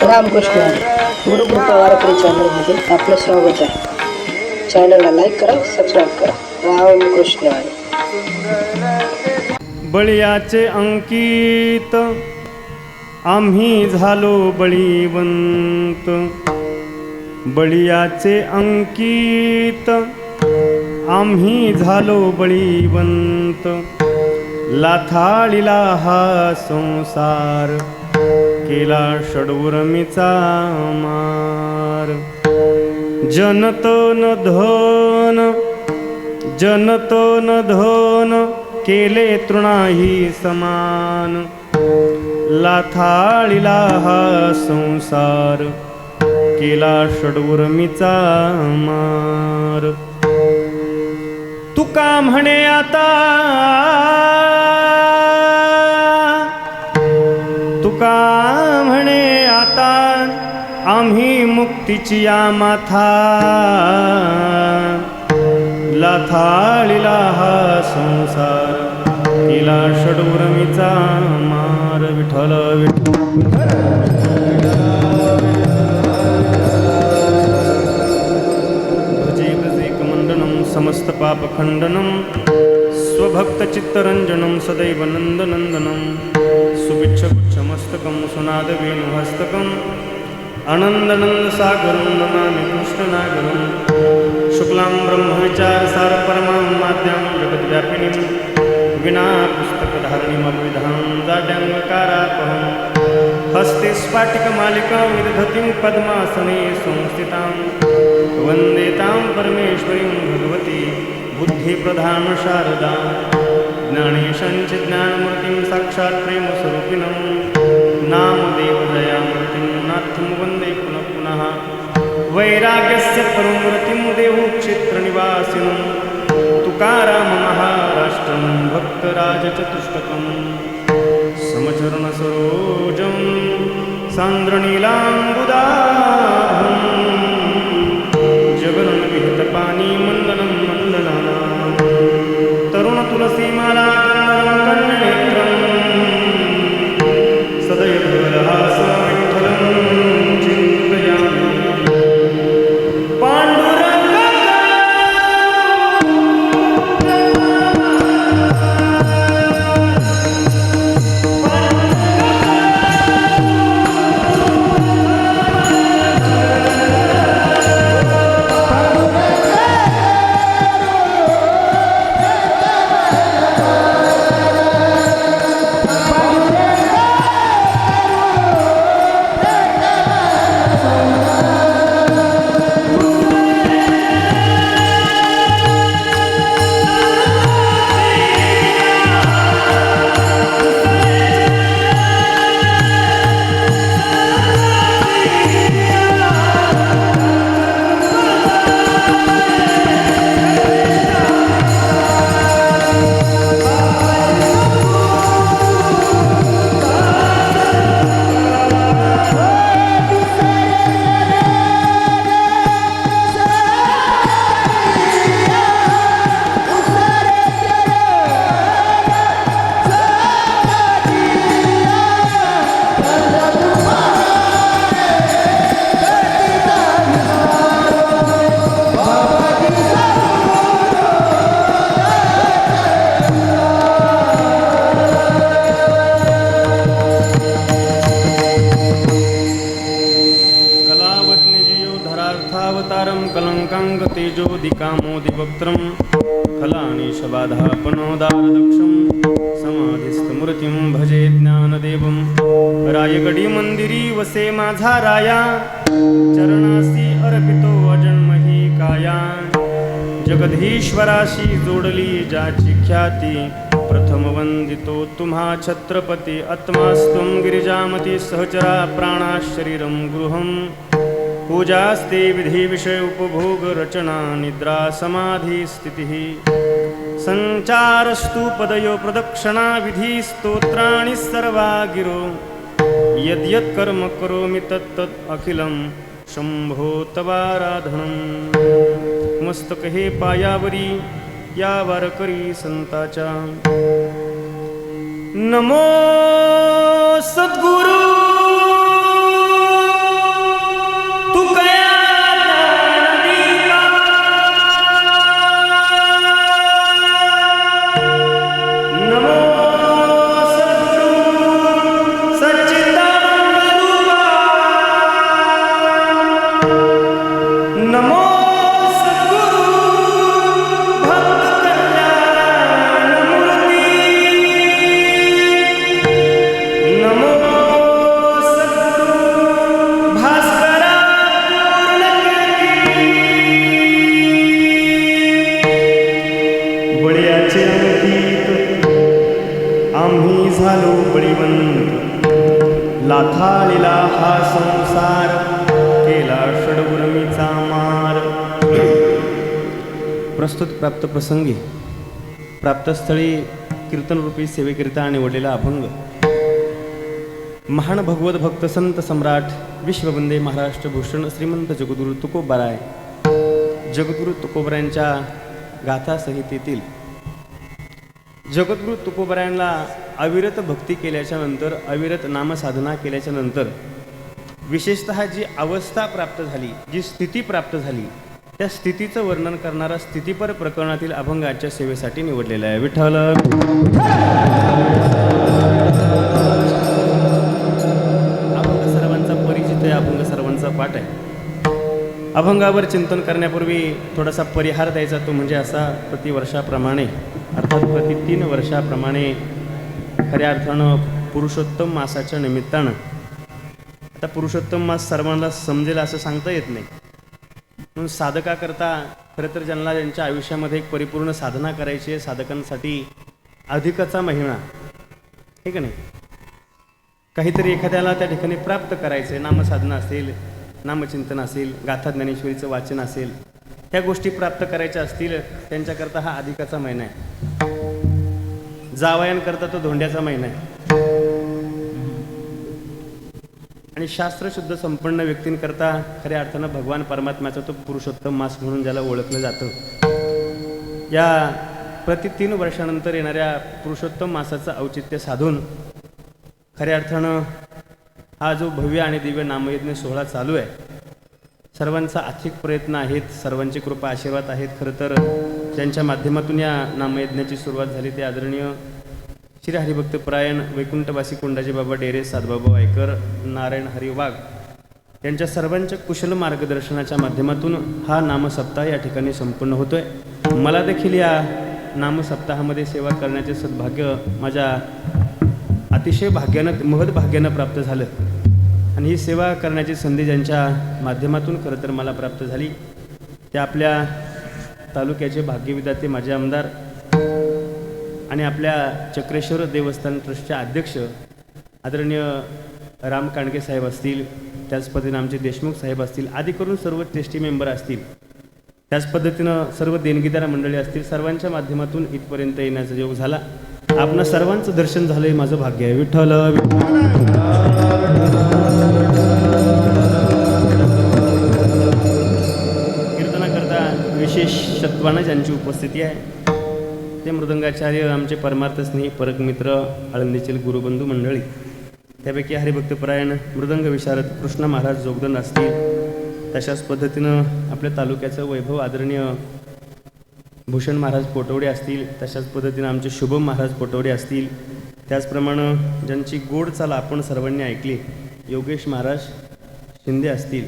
रामकृष्ण गुरुकृपा वारकरी चॅनलमध्ये आपलं स्वागत आहे. चॅनलला लाईक करा, सबस्क्राईब करा. रामकृष्ण. बळीयाचे अंकित आम्ही झालो बळीवंत. बळीयाचे अंकित आम्ही झालो बळीवंत. लाथाळीला हा संसार केला षडूर्मीचा मार. जनतन धन जनतन धन केले तृणाही समान. लाथाळीला हा संसार केला षडूर्मीचा मार. तुका म्हणे आता तुका म्हणे आता आम्ही मुक्तीची या माथा. लाथाळीला हा संसार केला षडूर्मीचा मार. विठ्ठल विठ्ठल भजे भजेकमंडनं समस्त पापखंडनं स्वभक्तचित्तरंजनं सदैव नन्दनन्दनं. सुभिक्षपुच्छमस्तकं सुनादवेणुहस्तकं आनन्दनन्दसागरं नमामि कृष्णनागरं. शुक्लां ब्रह्मविचारसार परमां माद्यां जगद्व्यापिनीं विना पुस्तकधारिणीमविधां जाड्याङ्गकारापहं. हस्ते स्फाटिकमालिकां विदधतीं पद्मासने संस्थितां. वन्दे तां परमेश्वरीं भगवती बुद्धिप्रधान शारदा. ज्ञानेशञ्च ज्ञानमूर्तिं साक्षात् प्रेमस्वरूपिणं. नामदेवदयामूर्तिं नाथं वन्दे पुनः पुनः. वैराग्यस्य परमूर्तिं देवक्षेत्रनिवासिनं. तुकाराम महाराष्ट्रं भक्तराजचतुष्टकं. समचरणसरोजं सान्द्रनीलाम्बुदाभं. जगन्विहितपानी मण्डनं मण्डलानां. तरुणतुलसीमाला कन्ननेत्रं. सदैवहासं विठ्ठलं चिन्तयामि. तेजोदिकामोदिवक्त्रं खलानीशबाधापनोदारदक्षं. समाधिस्थमूर्तिं भजे ज्ञानदेवं. रायगडी मंदिरी वसे माझा राया. चरणासी अर्पितो अजन्मही काया. जगधीश्वराशी जोडली जाची ख्याती. प्रथम वंदितो तुम्हा छत्रपती. आत्मास्त्वं गिरिजामती सहचरा प्राणा शरीरं गृहम्. पूजास्ते विधि विषय उपभोग रचना निद्रा समाधि स्थितिः. संचारस्तु पदयो प्रदक्षिणा विधि स्तोत्राणि सर्वा गिरो. यद्यत् कर्म करोमि तत्तत् अखिलं शंभो तवाराधनं. मस्तक हे पायावरी या वारकरी संताच्या. नमो सद्गुरु प्रस्तुत प्राप्त प्रसंगी प्राप्तस्थळी कीर्तनरूपी सेवेकरिता निवडलेला अभंग महान भगवत भक्त संत सम्राट विश्ववंदे महाराष्ट्र भूषण श्रीमंत जगद्गुरु तुकोबाराय जगद्गुरु तुकोबारायांच्या गाथा संहितेतील जगद्गुरु तुकोबारायांना अविरत भक्ती केल्याच्या नंतर अविरत नामसाधना केल्याच्या नंतर विशेषतः जी अवस्था प्राप्त झाली, जी स्थिती प्राप्त झाली, त्या स्थितीचं वर्णन करणारा स्थितीपर प्रकरणातील अभंग आजच्या सेवेसाठी निवडलेला आहे. विठ्ठल अभंग सर्वांचा परिचित आहे, अभंग सर्वांचा पाठ आहे. अभंगावर चिंतन करण्यापूर्वी थोडासा परिहार द्यायचा, तो म्हणजे असा प्रतिवर्षाप्रमाणे अर्थात प्रति 3 वर्षाप्रमाणे खऱ्या अर्थानं पुरुषोत्तम मासाच्या निमित्तानं, आता पुरुषोत्तम मास सर्वांना समजेल असं सांगता येत नाही, म्हणून साधकाकरता खरं तर ज्यांना ज्यांच्या आयुष्यामध्ये एक परिपूर्ण साधना करायची आहे, साधकांसाठी अधिकाचा महिना हे का नाही, काहीतरी एखाद्याला त्या ठिकाणी प्राप्त करायचं आहे, नामसाधना असेल, नामचिंतन असेल, गाथा ज्ञानेश्वरीचं वाचन असेल, ह्या गोष्टी प्राप्त करायच्या असतील त्यांच्याकरता हा अधिकाचा महिना आहे. जावयांकरता तो धोंड्याचा महिना आहे आणि शास्त्रशुद्ध संपन्न व्यक्तींकरता खऱ्या अर्थानं भगवान परमात्म्याचा तो पुरुषोत्तम मास म्हणून ज्याला ओळखलं जातं. या प्रति 3 वर्षानंतर येणाऱ्या पुरुषोत्तम मासाचं औचित्य साधून खऱ्या अर्थानं हा जो भव्य आणि दिव्य नामयज्ञ सोहळा चालू आहे, सर्वांचा आर्थिक प्रयत्न आहेत, सर्वांची कृपा आशीर्वाद आहेत. खरं तर ज्यांच्या माध्यमातून या नामयज्ञाची सुरुवात झाली ते आदरणीय श्री हरिभक्तपरायण वैकुंठवासी कोंडाजी बाबा डेरे, साधबाबा वायकर, नारायण हरी वाघ यांच्या सर्वांच्या कुशल मार्गदर्शनाच्या माध्यमातून हा नामसप्ताह या ठिकाणी संपन्न होतोय. मला देखील या नामसप्ताहामध्ये सेवा करण्याचे सद्भाग्य माझ्या अतिशय महत्भाग्यानं प्राप्त झालं आणि ही सेवा करण्याची संधी ज्यांच्या माध्यमातून खरं तर मला प्राप्त झाली त्या आपल्या तालुक्याचे भाग्यविधाते माझे आमदार आणि आपल्या चक्रेश्वर देवस्थान ट्रस्टचे अध्यक्ष आदरणीय राम कांडके साहेब असतील, त्याच पद्धतीनं आमचे देशमुख साहेब असतील, आदी करून सर्व ट्रस्टी मेंबर असतील, त्याच पद्धतीनं सर्व देणगीदार मंडळी असतील, सर्वांच्या माध्यमातून इथपर्यंत येण्याचा योग झाला. आपणा सर्वांचं दर्शन झालं हे माझं भाग्य आहे. विठ्ठल कीर्तनाकरता विशेषत्वानं ज्यांची उपस्थिती आहे ते मृदंगाचार्य आमचे परमार्थ स्नेही परक मित्र आळंदीतील गुरुबंधू मंडळी, त्यापैकी हरिभक्तपरायण मृदंग विशारद कृष्ण महाराज जोगदंड असतील, तशाच पद्धतीनं आपल्या तालुक्याचं वैभव आदरणीय भूषण महाराज पोटवडे असतील, तशाच पद्धतीनं आमचे शुभम महाराज पोटवडे असतील, त्याचप्रमाणे ज्यांची गोड चाल आपण सर्वांनी ऐकली योगेश महाराज शिंदे असतील,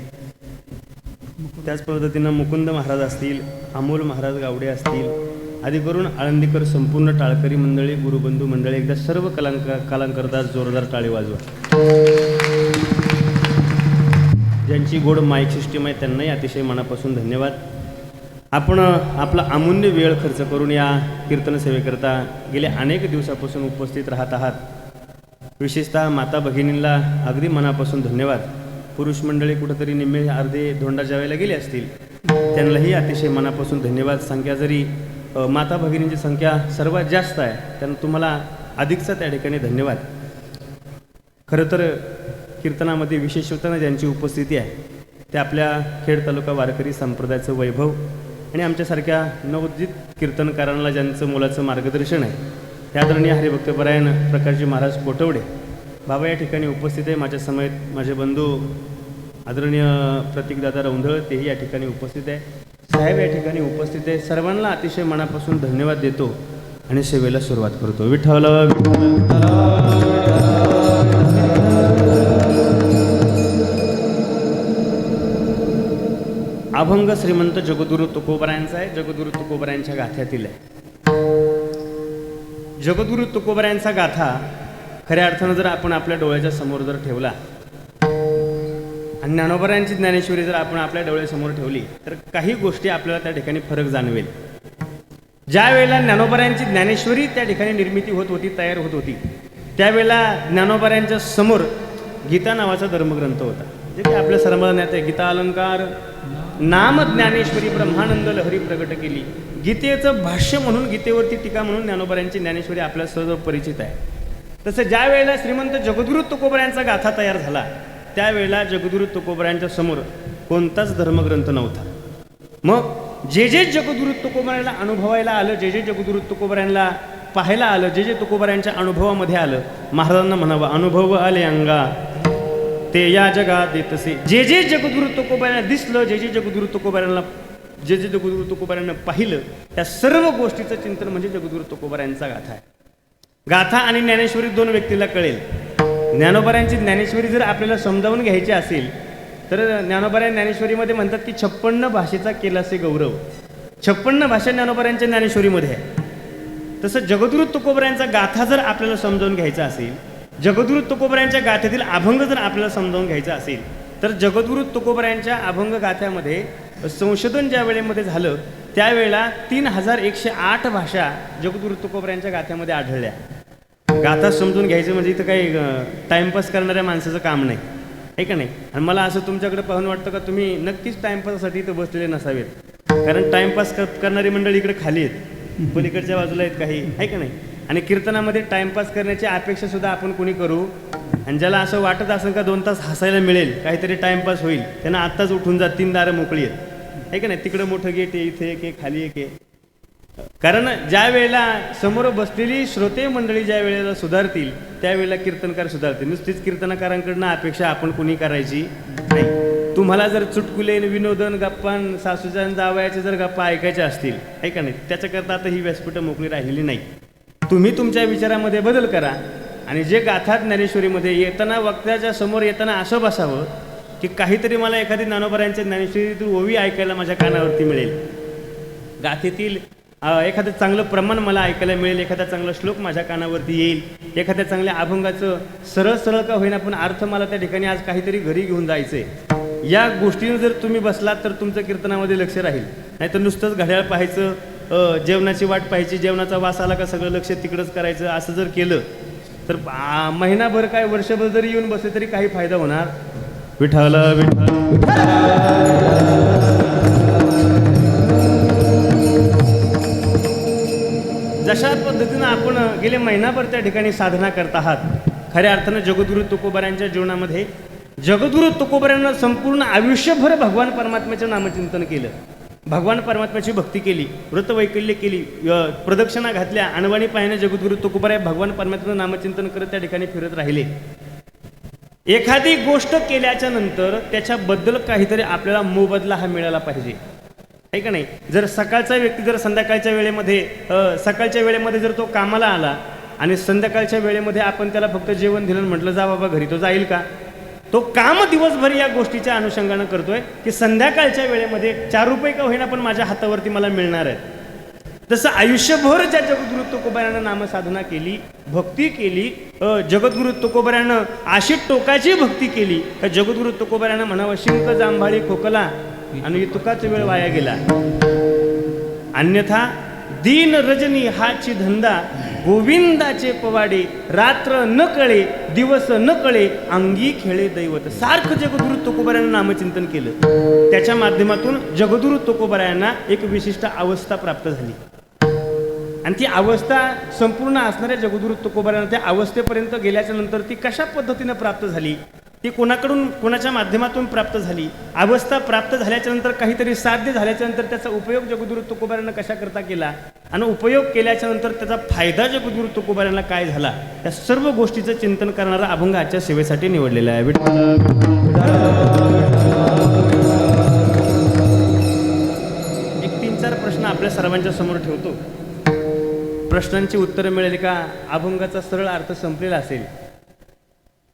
त्याच पद्धतीनं मुकुंद महाराज असतील, अमोल महाराज गावडे असतील, आदी करून आळंदीकर संपूर्ण टाळकरी मंडळी, गुरुबंधू मंडळी, एकदा सर्व कलांकरता जोरदार टाळी वाजवा. ज्यांची गोड माईक सिस्टीम आहे त्यांनाही अतिशय मनापासून धन्यवाद. आपण आपला अमूल्य वेळ खर्च करून या कीर्तन सेवेकरता गेल्या अनेक दिवसापासून उपस्थित राहत आहात. विशेषतः माता भगिनींना अगदी मनापासून धन्यवाद. पुरुष मंडळी कुठंतरी निम्मे अर्धे धोंडा जेवायला गेले असतील त्यांनाही अतिशय मनापासून धन्यवाद. संख्या जरी माता भगिनींची संख्या सर्वात जास्त आहे त्यांना तुम्हाला अधिकचा त्या ठिकाणी धन्यवाद. खरं तर कीर्तनामध्ये विशेषत्वानं ज्यांची उपस्थिती आहे ते आपल्या खेड तालुका वारकरी संप्रदायाचं वैभव आणि आमच्यासारख्या नवोदित कीर्तनकारांना ज्यांचं मोलाचं मार्गदर्शन आहे ते आदरणीय हरिभक्तपरायण प्रकाशजी महाराज पोटवडे बाबा या ठिकाणी उपस्थित आहे. माझ्या समेत माझे बंधू आदरणीय प्रतीकदादा रौंधळ तेही या ठिकाणी उपस्थित आहे, साहेब या ठिकाणी उपस्थित आहे. सर्वांना अतिशय मनापासून धन्यवाद देतो आणि सेवेला सुरुवात करतो. विठ्ठल अभंग श्रीमंत जगद्गुरु तुकोबारायांचा आहे, जगद्गुरु तुकोबारायांच्या गाथ्यातील आहे. जगद्गुरु तुकोबारायांचा गाथा खऱ्या अर्थानं जर आपण आपल्या डोळ्याच्या समोर जर ठेवला आणि ज्ञानोबारायांची ज्ञानेश्वरी जर आपण आपल्या डोळ्यासमोर ठेवली तर काही गोष्टी आपल्याला त्या ठिकाणी फरक जाणवेल. ज्या वेळेला ज्ञानोबारायांची ज्ञानेश्वरी त्या ठिकाणी निर्मिती होत होती, तयार होत होती, त्यावेळेला ज्ञानोबारायांच्या समोर गीता नावाचा धर्मग्रंथ होता, जे की आपल्या सर्वांना ज्ञात आहे. गीता अलंकार नाम ज्ञानेश्वरी ब्रह्मानंद लहरी प्रगट केली. गीतेचं भाष्य म्हणून, गीतेवरती टीका म्हणून ज्ञानोबरांची ज्ञानेश्वरी आपल्या सहज परिचित आहे. तसं ज्या वेळेला श्रीमंत जगद्गुरु तुकोबरायांचा गाथा तयार झाला, त्यावेळेला जगद्गुरु तुकोबरायांच्या समोर कोणताच धर्मग्रंथ नव्हता. मग जे जे जगद्गुरु तुकोबरायांना अनुभवायला आलं, जे जे जगद्गुरु तुकोबरायांना पाहायला आलं, जे जे तुकोबरायांच्या अनुभवामध्ये आलं, महाराजांना म्हणावं अनुभव आले अंगा ते या जगात देतसे. जे जे जगद्गुरु तुकोबरायांना दिसलं, जे जे जगद्गुरु तुकोबरायांना, जे जे जगद्गुरु तुकोबरायांना पाहिलं, त्या सर्व गोष्टीचं चिंतन म्हणजे जगद्गुरु तुकोबरायांचा गाथा आहे. गाथा आणि ज्ञानेश्वरी दोन व्यक्तीला कळेल. ज्ञानोबरायांची ज्ञानेश्वरी जर आपल्याला समजावून घ्यायची असेल तर ज्ञानोबराय ज्ञानेश्वरीमध्ये म्हणतात की 56 भाषेचा केलासे गौरव. 56 भाषा ज्ञानोबरायांच्या ज्ञानेश्वरीमध्ये आहे. तसं जगद्गुरु तुकोबरायांचा गाथा जर आपल्याला समजावून घ्यायचा असेल, जगद्गुरु तुकोबरायांच्या गाथेतील अभंग जर आपल्याला समजावून घ्यायचा असेल, तर जगद्गुरु तुकोबरायांच्या अभंग गाथ्यामध्ये संशोधन ज्या वेळेमध्ये झालं त्यावेळेला 3108 भाषा जगद्गुरु तुकोबरायांच्या गाथ्यामध्ये आढळल्या. गाथा समजून घ्यायचं म्हणजे इथं काही टाइमपास करणाऱ्या माणसाचं काम नाही, आहे का नाही. आणि मला असं तुमच्याकडे पाहून वाटतं का तुम्ही नक्कीच टाइमपाससाठी इथं बसलेले नसावेत, कारण टाइमपास करणारी मंडळी इकडे खाली आहेत, पलीकडच्या बाजूला आहेत काही, आहे का नाही. आणि कीर्तनामध्ये टाइमपास करण्याची अपेक्षा सुद्धा आपण कोणी करू. आणि ज्याला असं वाटत असेल का 2 तास हसायला मिळेल, काहीतरी टाइमपास होईल, त्यांना आत्ताच उठून जा, 3 दारं मोकळी आहेत, आहे का नाही. तिकडं मोठं गेट आहे, इथे एक आहे, खाली एक आहे. कारण ज्या वेळेला समोर बसलेली श्रोते मंडळी ज्या वेळेला सुधारतील त्यावेळेला कीर्तनकार सुधारतील. नुसतीच कीर्तनकारांकडनं अपेक्षा आपण कोणी करायची नाही. तुम्हाला जर चुटकुले, विनोदन, गप्पान, सासूच्या जावयाचे जर गप्पा ऐकायच्या असतील, आहे का नाही, त्याच्याकरता आता ही व्यासपीठं मोकळी राहिलेली नाही. तुम्ही तुमच्या विचारामध्ये बदल करा आणि जे गाथा ज्ञानेश्वरीमध्ये येताना, वक्त्याच्या समोर येताना असं बसावं की काहीतरी मला एखादी ज्ञानोबरायांच्या ज्ञानेश्वरीतील ओवी ऐकायला माझ्या कानावरती मिळेल, गाथेतील एखादं चांगलं प्रमाण मला ऐकायला मिळेल, एखादा चांगला श्लोक माझ्या कानावरती येईल, एखाद्या चांगल्या अभंगाचं सरळ सरळ का होईना पण अर्थ मला त्या ठिकाणी आज काहीतरी घरी घेऊन जायचंय. या गोष्टीनं जर तुम्ही बसलात तर तुमचं कीर्तनामध्ये लक्ष राहील. नाहीतर नुसतंच घड्याळ पाहायचं, जेवणाची वाट पाहायची, जेवणाचा वास आला का सगळं लक्ष तिकडंच करायचं, असं जर केलं तर महिनाभर काय वर्षभर जरी येऊन बसले तरी काही फायदा होणार. विठ्ठल विठ्ठल. जशा पद्धतीनं आपण गेले महिनाभर त्या ठिकाणी साधना करत आहात, खऱ्या अर्थानं जगद्गुरु तुकोबरायांच्या जीवनामध्ये जगद्गुरु तुकोबरायांना संपूर्ण आयुष्यभर भगवान परमात्म्याचं नामचिंतन केलं, भगवान परमात्म्याची भक्ती केली, व्रतवैकल्य केली, प्रदक्षिणा घातल्या, अनवाणी पायाने जगद्गुरु तुकोबराय भगवान परमात्म्याचं नामचिंतन करत त्या ठिकाणी फिरत राहिले. एखादी गोष्ट केल्याच्या नंतर त्याच्याबद्दल काहीतरी आपल्याला मोबदला हा मिळाला पाहिजे, आहे का नाही. जर सकाळचा व्यक्ती जर संध्याकाळच्या वेळेमध्ये जर तो कामाला आला आणि संध्याकाळच्या वेळेमध्ये आपण त्याला फक्त जेवण दिलं म्हटलं जा बाबा घरी, तो जाईल का. तो काम दिवसभर या गोष्टीच्या अनुषंगानं करतोय की संध्याकाळच्या वेळेमध्ये 4 रुपये का होईना पण माझ्या हातावरती मला मिळणार आहे. तसं आयुष्यभर ज्या जगद्गुरु तुकोबरायानं नामसाधना केली, भक्ती केली, जगद्गुरु तुकोबरायानं अशी टोकाची भक्ती केली, जगद्गुरु तुकोबरायानं म्हणावं शिंक जांभाळी खोकला आणि तुकाच वेळ वाया गेला. अन्यथा दीन रजनी हाची धंदा, गोविंदाचे पवाडे, रात्र न कळे दिवस न कळे, अंगी खेळे दैवत. सारखं जगद्गुरु तुकोबरायानं नामचिंतन केलं, त्याच्या माध्यमातून जगद्गुरु तुकोबरायांना एक विशिष्ट अवस्था प्राप्त झाली. आणि ती अवस्था संपूर्ण असणाऱ्या जगद्गुरु तुकोबरायांना त्या अवस्थेपर्यंत गेल्याच्या नंतर ती कशा पद्धतीनं प्राप्त झाली, ती कोणाकडून कोणाच्या माध्यमातून प्राप्त झाली, अवस्था प्राप्त झाल्याच्या नंतर काहीतरी साध्य झाल्याच्या नंतर त्याचा उपयोग जगद्गुरु तुकोबरायांना कशा करता केला आणि उपयोग केल्याच्या नंतर त्याचा फायदा जगद्गुरु तुकोबरायांना काय झाला, या सर्व गोष्टीचं चिंतन करणारा अभंग आजच्या सेवेसाठी निवडलेला आहे. एक 3-4 प्रश्न आपल्या सर्वांच्या समोर ठेवतो. प्रश्नांची उत्तरं मिळेल का अभंगाचा सरळ अर्थ संपलेला असेल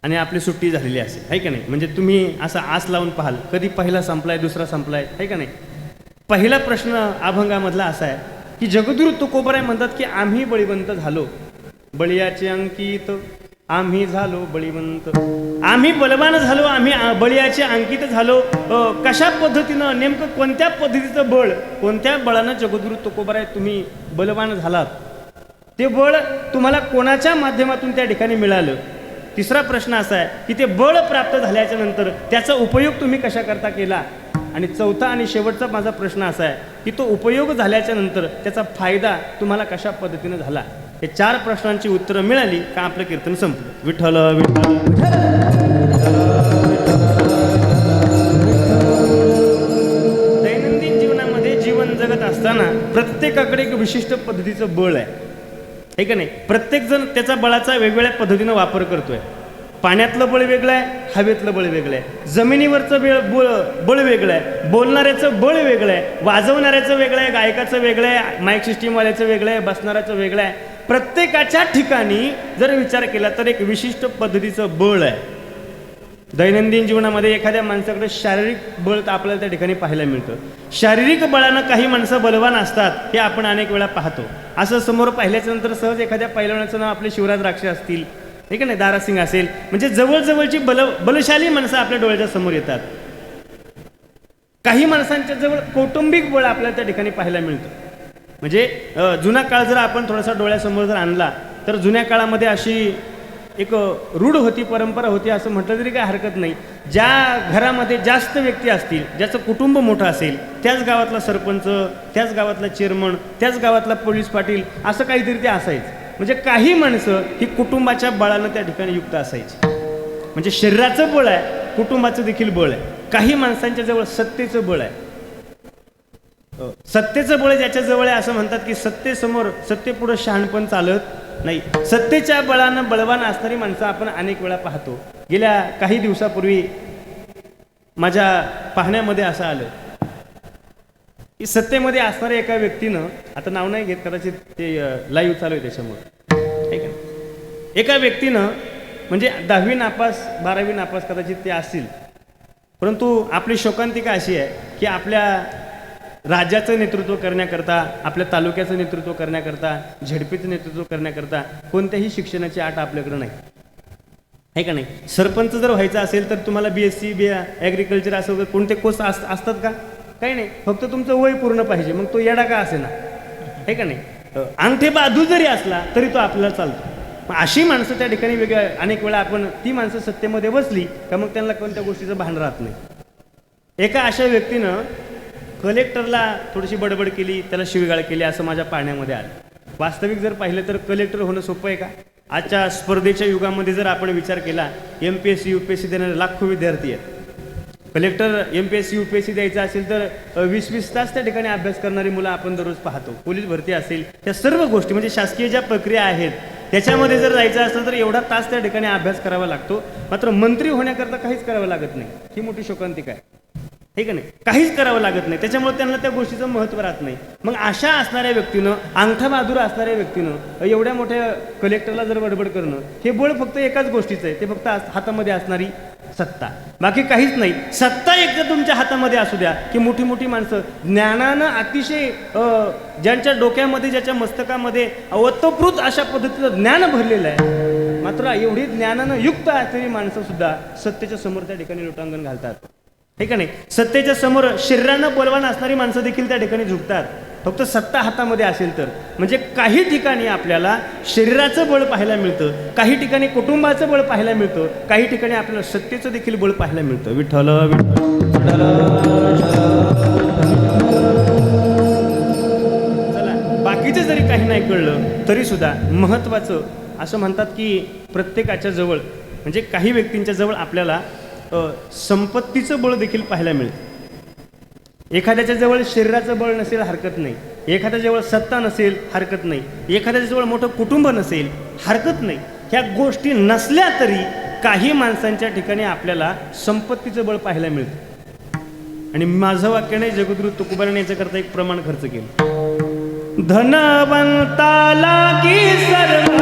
आणि आपली सुट्टी झालेली असेल, आहे का नाही. म्हणजे तुम्ही असा आस लावून पाहाल कधी पहिला संपलाय दुसरा संपलाय, आहे का नाही. पहिला प्रश्न अभंगामधला असा आहे की जगद्गुरु तुकोबराय म्हणतात की आम्ही बळीवंत झालो, बळीयाचे अंकित आम्ही झालो बळीवंत, आम्ही बलवान झालो, आम्ही बळीयाचे अंकित झालो. कशा पद्धतीनं, नेमकं कोणत्या पद्धतीचं बळ, कोणत्या बळानं जगद्गुरु तुकोबराय तुम्ही बलवान झालात, ते बळ तुम्हाला कोणाच्या माध्यमातून त्या ठिकाणी मिळालं. तिसरा प्रश्न असा आहे की ते बळ प्राप्त झाल्याच्या नंतर त्याचा उपयोग तुम्ही कशा करता केला. आणि चौथा आणि शेवटचा माझा प्रश्न असा आहे की तो उपयोग झाल्याच्या नंतर त्याचा फायदा तुम्हाला कशा पद्धतीने झाला. हे 4 प्रश्नांची उत्तरं मिळाली का आपलं कीर्तन संपलं. विठ्ठल विठ्ठल दैनंदिन जीवनामध्ये जीवन जगत असताना प्रत्येकाकडे एक विशिष्ट पद्धतीचं बळ आहे का नाही. प्रत्येकजण त्याचा बळाचा वेगवेगळ्या पद्धतीनं वापर करतोय. पाण्यातलं बळ वेगळं आहे, हवेतलं बळ वेगळं आहे, जमिनीवरचं बळ वेगळं आहे, बोलणाऱ्याचं बळ वेगळं आहे, वाजवणाऱ्याचं वेगळं आहे, गायकाचं वेगळं आहे, माईक सिस्टीमवाल्याचं वेगळं आहे, बसणाऱ्याचं वेगळं आहे. प्रत्येकाच्या ठिकाणी जर विचार केला तर एक विशिष्ट पद्धतीचं बळ आहे. दैनंदिन जीवनामध्ये एखाद्या माणसाकडे शारीरिक बळ आपल्याला त्या ठिकाणी पाहायला मिळतं. शारीरिक बळानं काही माणसं बलवान असतात हे आपण अनेक वेळा पाहतो. असं समोर पाहिल्याच्या नंतर सहज एखाद्या पैलवानाचं नाव आपले शिवराज राक्षे असतील, ठीक आहे नाही, दारासिंग असेल, म्हणजे जवळजवळची बलशाली माणसं आपल्या डोळ्याच्या समोर येतात. काही माणसांच्या जवळ कौटुंबिक बळ आपल्याला त्या ठिकाणी पाहायला मिळतं. म्हणजे जुना काळ जर आपण थोडासा डोळ्यासमोर जर आणला तर जुन्या काळामध्ये अशी एक रूढ होती, परंपरा होती असं म्हटलं तरी काही हरकत नाही. ज्या घरामध्ये जास्त व्यक्ती असतील, ज्याचं कुटुंब मोठं असेल, त्याच गावातला सरपंच, त्याच गावातला चेअरमन, त्याच गावातला पोलीस पाटील असं काहीतरी ते असायचं. म्हणजे काही माणसं ही कुटुंबाच्या बळानं त्या ठिकाणी युक्त असायची. म्हणजे शरीराचं बळ आहे, कुटुंबाचं देखील बळ आहे. काही माणसांच्या जवळ सत्तेचं बळ आहे. सत्तेचं बळ ज्याच्या जवळ आहे असं म्हणतात की सत्तेसमोर सत्तेपुढं शहाणपण चालत नाही. सत्तेच्या बळानं बळवान असणारी माणसं आपण अनेक वेळा पाहतो. गेल्या काही दिवसापूर्वी माझ्या पाहण्यामध्ये असं आलं की सत्तेमध्ये असणाऱ्या एका व्यक्तीनं, आता नाव नाही घेत, कदाचित ते लाईव्ह चालू आहे त्याच्यामुळे, ठीक आहे, एका व्यक्तीनं म्हणजे 10वी नापास 12वी नापास कदाचित ते असतील, परंतु आपली शोकांतिका अशी आहे की आपल्या राज्याचं नेतृत्व करण्याकरता, आपल्या तालुक्याचं नेतृत्व करण्याकरता, झेडपीचं नेतृत्व करण्याकरता कोणत्याही शिक्षणाची आट आपल्याकडे नाही, आहे का नाही. सरपंच जर व्हायचं असेल तर तुम्हाला BSc ॲग्रिकल्चर असं वगैरे कोणते कोर्स असतात का? काही नाही. फक्त तुमचं वय पूर्ण पाहिजे, मग तो येडा का असे ना, आहे का नाही. अंगठे बाजू जरी असला तरी तो आपल्याला चालतो. मग अशी माणसं त्या ठिकाणी वेगळ्या अनेक वेळा आपण ती माणसं सत्तेमध्ये बसली का मग त्यांना कोणत्या गोष्टीचं भान राहत नाही. एका अशा व्यक्तीनं कलेक्टरला थोडीशी बडबड केली, त्याला शिवीगाळ केली असं माझ्या पाहण्यामध्ये आलं. वास्तविक जर पाहिलं तर कलेक्टर होणं सोपं आहे का? आजच्या स्पर्धेच्या युगामध्ये जर आपण विचार केला, MPSC UPSC देणारे लाखो विद्यार्थी आहेत. कलेक्टर MPSC UPSC द्यायचं असेल तर 20-20 तास त्या ठिकाणी अभ्यास करणारी मुलं आपण दररोज पाहतो. पोलीस भरती असेल, त्या सर्व गोष्टी म्हणजे शासकीय ज्या प्रक्रिया आहेत त्याच्यामध्ये जर जायचं असेल तर एवढा तास त्या ठिकाणी अभ्यास करावा लागतो. मात्र मंत्री होण्याकरता काहीच करावं लागत नाही. ही मोठी शोकांतिका आहे, हे का नाही. काहीच करावं लागत नाही, त्याच्यामुळे त्यांना त्या गोष्टीचं महत्त्व राहत नाही. मग अशा असणाऱ्या व्यक्तीनं, अंगठा बहादूर असणाऱ्या व्यक्तीनं एवढ्या मोठ्या कलेक्टरला जर बडबड करणं, हे बळ फक्त एकाच गोष्टीचं आहे, ते फक्त हातामध्ये असणारी सत्ता, बाकी काहीच नाही. सत्ता एकदा तुमच्या हातामध्ये असू द्या की मोठी मोठी माणसं ज्ञानानं अतिशय ज्यांच्या डोक्यामध्ये, ज्याच्या मस्तकामध्ये ओतप्रोत अशा पद्धतीचं ज्ञान भरलेलं आहे, मात्र एवढी ज्ञानानं युक्त असलेली माणसं सुद्धा सत्तेच्या समोर त्या ठिकाणी लोटांगण घालतात, हे का नाही. सत्तेच्या समोर शरीरानं बलवान असणारी माणसं देखील त्या ठिकाणी झुकतात, फक्त सत्ता हातामध्ये असेल तर. म्हणजे काही ठिकाणी आपल्याला शरीराचं बळ पाहायला मिळतं, काही ठिकाणी कुटुंबाचं बळ पाहायला मिळतं, काही ठिकाणी आपल्याला सत्तेचं देखील बळ पाहायला मिळतं. विठ्ठल चला, बाकीचं जरी काही नाही कळलं तरी सुद्धा महत्त्वाचं असं म्हणतात की प्रत्येकाच्या जवळ म्हणजे काही व्यक्तींच्या जवळ आपल्याला संपत्तीचं बळ देखील पाहायला मिळतं. एखाद्याच्या जवळ शरीराचं बळ नसेल हरकत नाही, एखाद्या जवळ सत्ता नसेल हरकत नाही, एखाद्याच्या जवळ मोठं कुटुंब नसेल हरकत नाही. ह्या गोष्टी नसल्या तरी काही माणसांच्या ठिकाणी आपल्याला संपत्तीचं बळ पाहायला मिळतं. आणि माझं वाक्य नाही, जगद्गुरु तुकोबाराने याच्याकरता एक प्रमाण खर्च केलं. धनवंताला की सर्व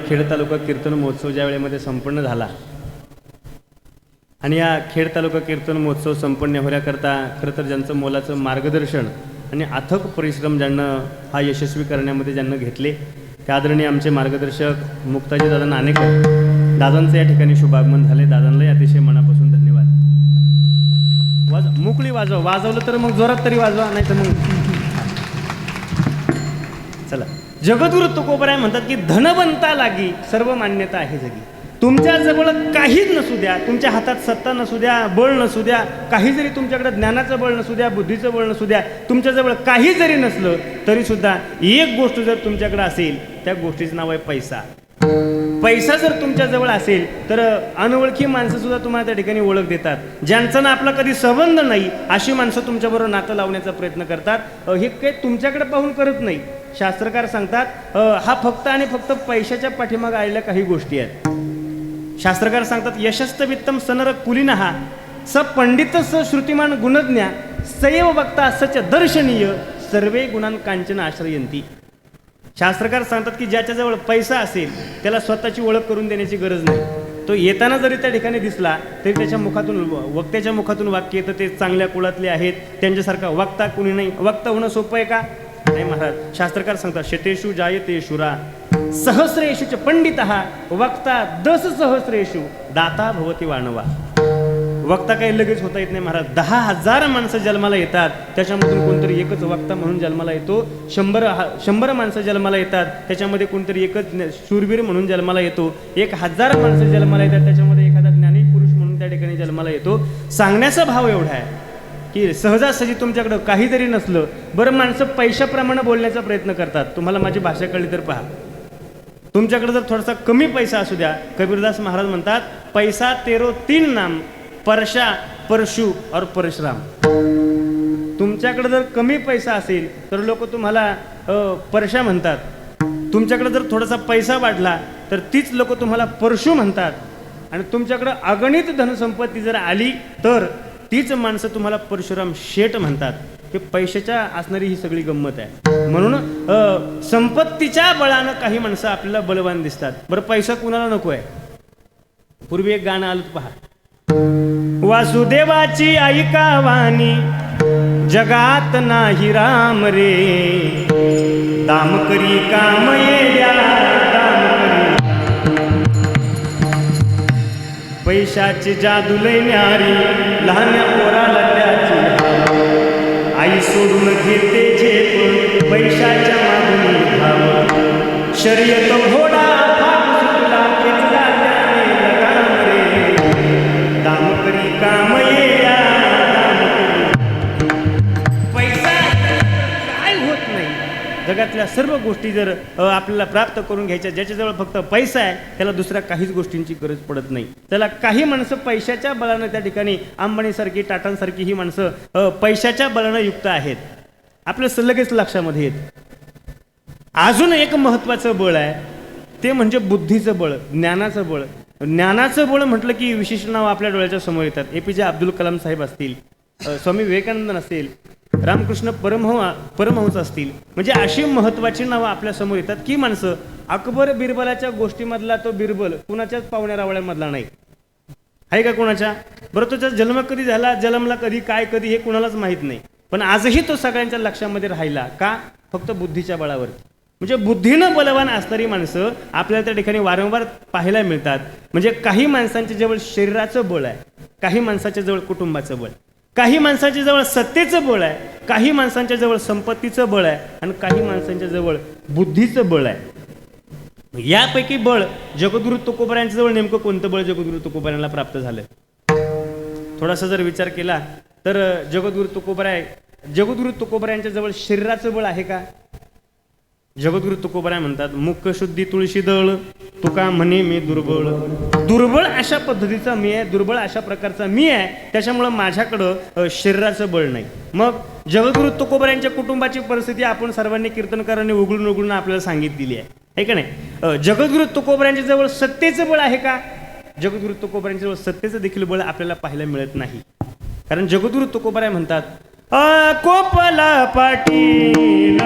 खेड तालुका कीर्तन महोत्सव ज्या वेळेमध्ये संपन्न झाला आणि या खेड तालुका कीर्तन महोत्सव संपन्न होण्याकरता खरं तर ज्यांचं मोलाचं मार्गदर्शन आणि अथक परिश्रम ज्यांना हा यशस्वी करण्यामध्ये ज्यांना घेतले ते आदरणीय आमचे मार्गदर्शक मुक्ताजी दादा नाणेकर दादांचं या ठिकाणी शुभागमन झाले. दादांनाही अतिशय मनापासून धन्यवाद. मोकळी वाजवलं तर मग जोरात तरी वाजवा, नाही तर मग चला. जगद्गुरु तुकोबराय म्हणतात की धनवंता लागी सर्व मान्यता आहे जगी. तुमच्या जवळ काहीच नसू द्या, तुमच्या हातात सत्ता नसू द्या, बळ नसू द्या, काही जरी तुमच्याकडे ज्ञानाचं बळ नसू द्या, बुद्धीचं बळ नसू द्या, तुमच्याजवळ काही जरी नसलं तरी सुद्धा एक गोष्ट जर तुमच्याकडे असेल त्या गोष्टीचं नाव आहे पैसा. पैसा जर तुमच्याजवळ असेल तर अनोळखी माणसं सुद्धा तुम्हाला त्या ठिकाणी ओळख देतात. ज्यांचा ना आपला कधी संबंध नाही अशी माणसं तुमच्याबरोबर नातं लावण्याचा प्रयत्न करतात. हे काही तुमच्याकडे पाहून करत नाही. शास्त्रकार सांगतात हा फक्त आणि फक्त पैशाच्या पाठीमागे आलेल्या काही गोष्टी आहेत. शास्त्रकार सांगतात यशस्त वित्तम सनर कुलीनहा स पंडित स श्रुतिमान गुणज्ञा सैव वक्ता सच दर्शनीय सर्वे गुणान कांचन आश्रयंती. शास्त्रकार सांगतात की ज्याच्याजवळ पैसा असेल त्याला स्वतःची ओळख करून देण्याची गरज नाही. तो येताना जरी त्या ठिकाणी दिसला तरी त्याच्या मुखातून वक्त्याच्या मुखातून वाक्य येतं ते चांगल्या कुळातले आहेत, त्यांच्यासारखा वक्ता कुणी नाही. वक्ता होणं सोपं आहे का? नाही महाराज. शास्त्रकार सांगतात शतेषु जायते शुरा सहस्रेषु च पंडितः वक्ता 10 सहस्रेषु दाता भवती वाणवा. वक्ता काही लगेच होता येत नाही महाराज. 10,000 माणसं जन्माला येतात त्याच्यामधून कोणतरी एकच वक्ता म्हणून जन्माला येतो. 100 माणसं जन्माला येतात त्याच्यामध्ये कोणतरी एकच शूरवीर म्हणून जन्माला येतो. 1000 माणसं जन्माला येतात त्याच्यामध्ये एखादा ज्ञानी पुरुष म्हणून त्या ठिकाणी जन्माला येतो. सांगण्याचा भाव एवढा आहे की सहजासहजी तुमच्याकडं काही जरी नसलं बरं माणसं पैशाप्रमाणे बोलण्याचा प्रयत्न करतात. तुम्हाला माझी भाषा कळली तर पहा. तुमच्याकडे जर थोडासा कमी पैसा असू द्या, कबीरदास महाराज म्हणतात पैसा तेरो 3 नाम परशा परशु और परशुराम. तुमच्याकडे जर कमी पैसा असेल तर लोक तुम्हाला परशा म्हणतात. तुमच्याकडे जर थोडासा पैसा वाढला तर तीच लोक तुम्हाला परशु म्हणतात. आणि तुमच्याकडे अगणित धनसंपत्ती जर आली तर तीच माणसं तुम्हाला परशुराम शेठ म्हणतात. हे पैशाच्या असणारी ही सगळी गंमत आहे. म्हणून संपत्तीच्या बळानं काही माणसं आपल्याला बलवान दिसतात. बरं पैसा कुणाला नको आहे? पूर्वी एक गाणं आलं पहा. वासुदेवाची ऐका वाणी जगात नाही राम रे दाम करी काम येड्या दाम करी पैशाची जादू लय न्यारी लहान पोराला त्याची आई सोडून घेते झेप पैशाच्या मागणी धाव शर्यत घोडा फाट सुटला खेचला त्याने लगाम रे दाम करी काम येड्या दाम करी. पैसा काय होत नाही. जगातल्या सर्व गोष्टी जर आपल्याला प्राप्त करून घ्यायच्या ज्याच्याजवळ फक्त पैसा आहे त्याला दुसऱ्या काहीच गोष्टींची गरज पडत नाही. त्याला काही माणसं पैशाच्या बळानं त्या ठिकाणी अंबानीसारखी टाटांसारखी ही माणसं पैशाच्या बळानं युक्त आहेत. आपल्या लगेच लक्षामध्ये येत. अजून एक महत्त्वाचं बळ आहे ते म्हणजे बुद्धीचं बळ, ज्ञानाचं बळ. ज्ञानाचं बळ म्हटलं की विशिष्ट नाव आपल्या डोळ्याच्या समोर येतात. APJ अब्दुल कलाम साहेब असतील, स्वामी विवेकानंद असेल, रामकृष्ण परमहंस असतील. म्हणजे अशी महत्त्वाची नावं आपल्या समोर येतात की माणसं अकबर बिरबलाच्या गोष्टीमधला तो बिरबल कुणाच्याच पाहुण्या रावळ्यामधला नाही आहे का कोणाच्या? बरं त्याचा जन्म कधी झाला, जन्मला कधी, काय कधी हे कुणालाच माहीत नाही. पण आजही तो सगळ्यांच्या लक्षामध्ये राहिला का? फक्त बुद्धीच्या बळावर. म्हणजे बुद्धीनं बलवान असणारी माणसं आपल्याला त्या ठिकाणी वारंवार पाहायला मिळतात. म्हणजे काही माणसांच्या जवळ शरीराचं बळ आहे, काही माणसाच्या जवळ कुटुंबाचं बळ, काही माणसांच्या जवळ सत्तेचं बळ आहे, काही माणसांच्या जवळ संपत्तीचं बळ आहे आणि काही माणसांच्या जवळ बुद्धीचं बळ आहे. यापैकी बळ जगद्गुरु तुकोबरायांच्या जवळ नेमकं कोणतं बळ जगद्गुरु तुकोबरायांना प्राप्त झालं? थोडासा जर विचार केला तर जगद्गुरु तुकोबरायांच्या जवळ शरीराचं बळ आहे का? जगद्गुरु तुकोबराय म्हणतात मुख शुद्धी तुळशी दळ तुका म्हणे मी दुर्बळ. दुर्बळ अशा पद्धतीचा मी आहे, दुर्बळ अशा प्रकारचा मी आहे, त्याच्यामुळं माझ्याकडं शरीराचं बळ नाही. मग जगद्गुरु तुकोबरायांच्या कुटुंबाची परिस्थिती आपण सर्वांनी कीर्तनकारांनी उघडून उघडून आपल्याला सांगितलेली आहे का नाही? जगद्गुरु तुकोबरायांच्या जवळ सत्तेचं बळ आहे का? जगद्गुरु तुकोबरायांच्या जवळ सत्तेचं देखील बळ आपल्याला पाहायला मिळत नाही. कारण जगद्गुरु तुकोबराय म्हणतात कोपला पाटील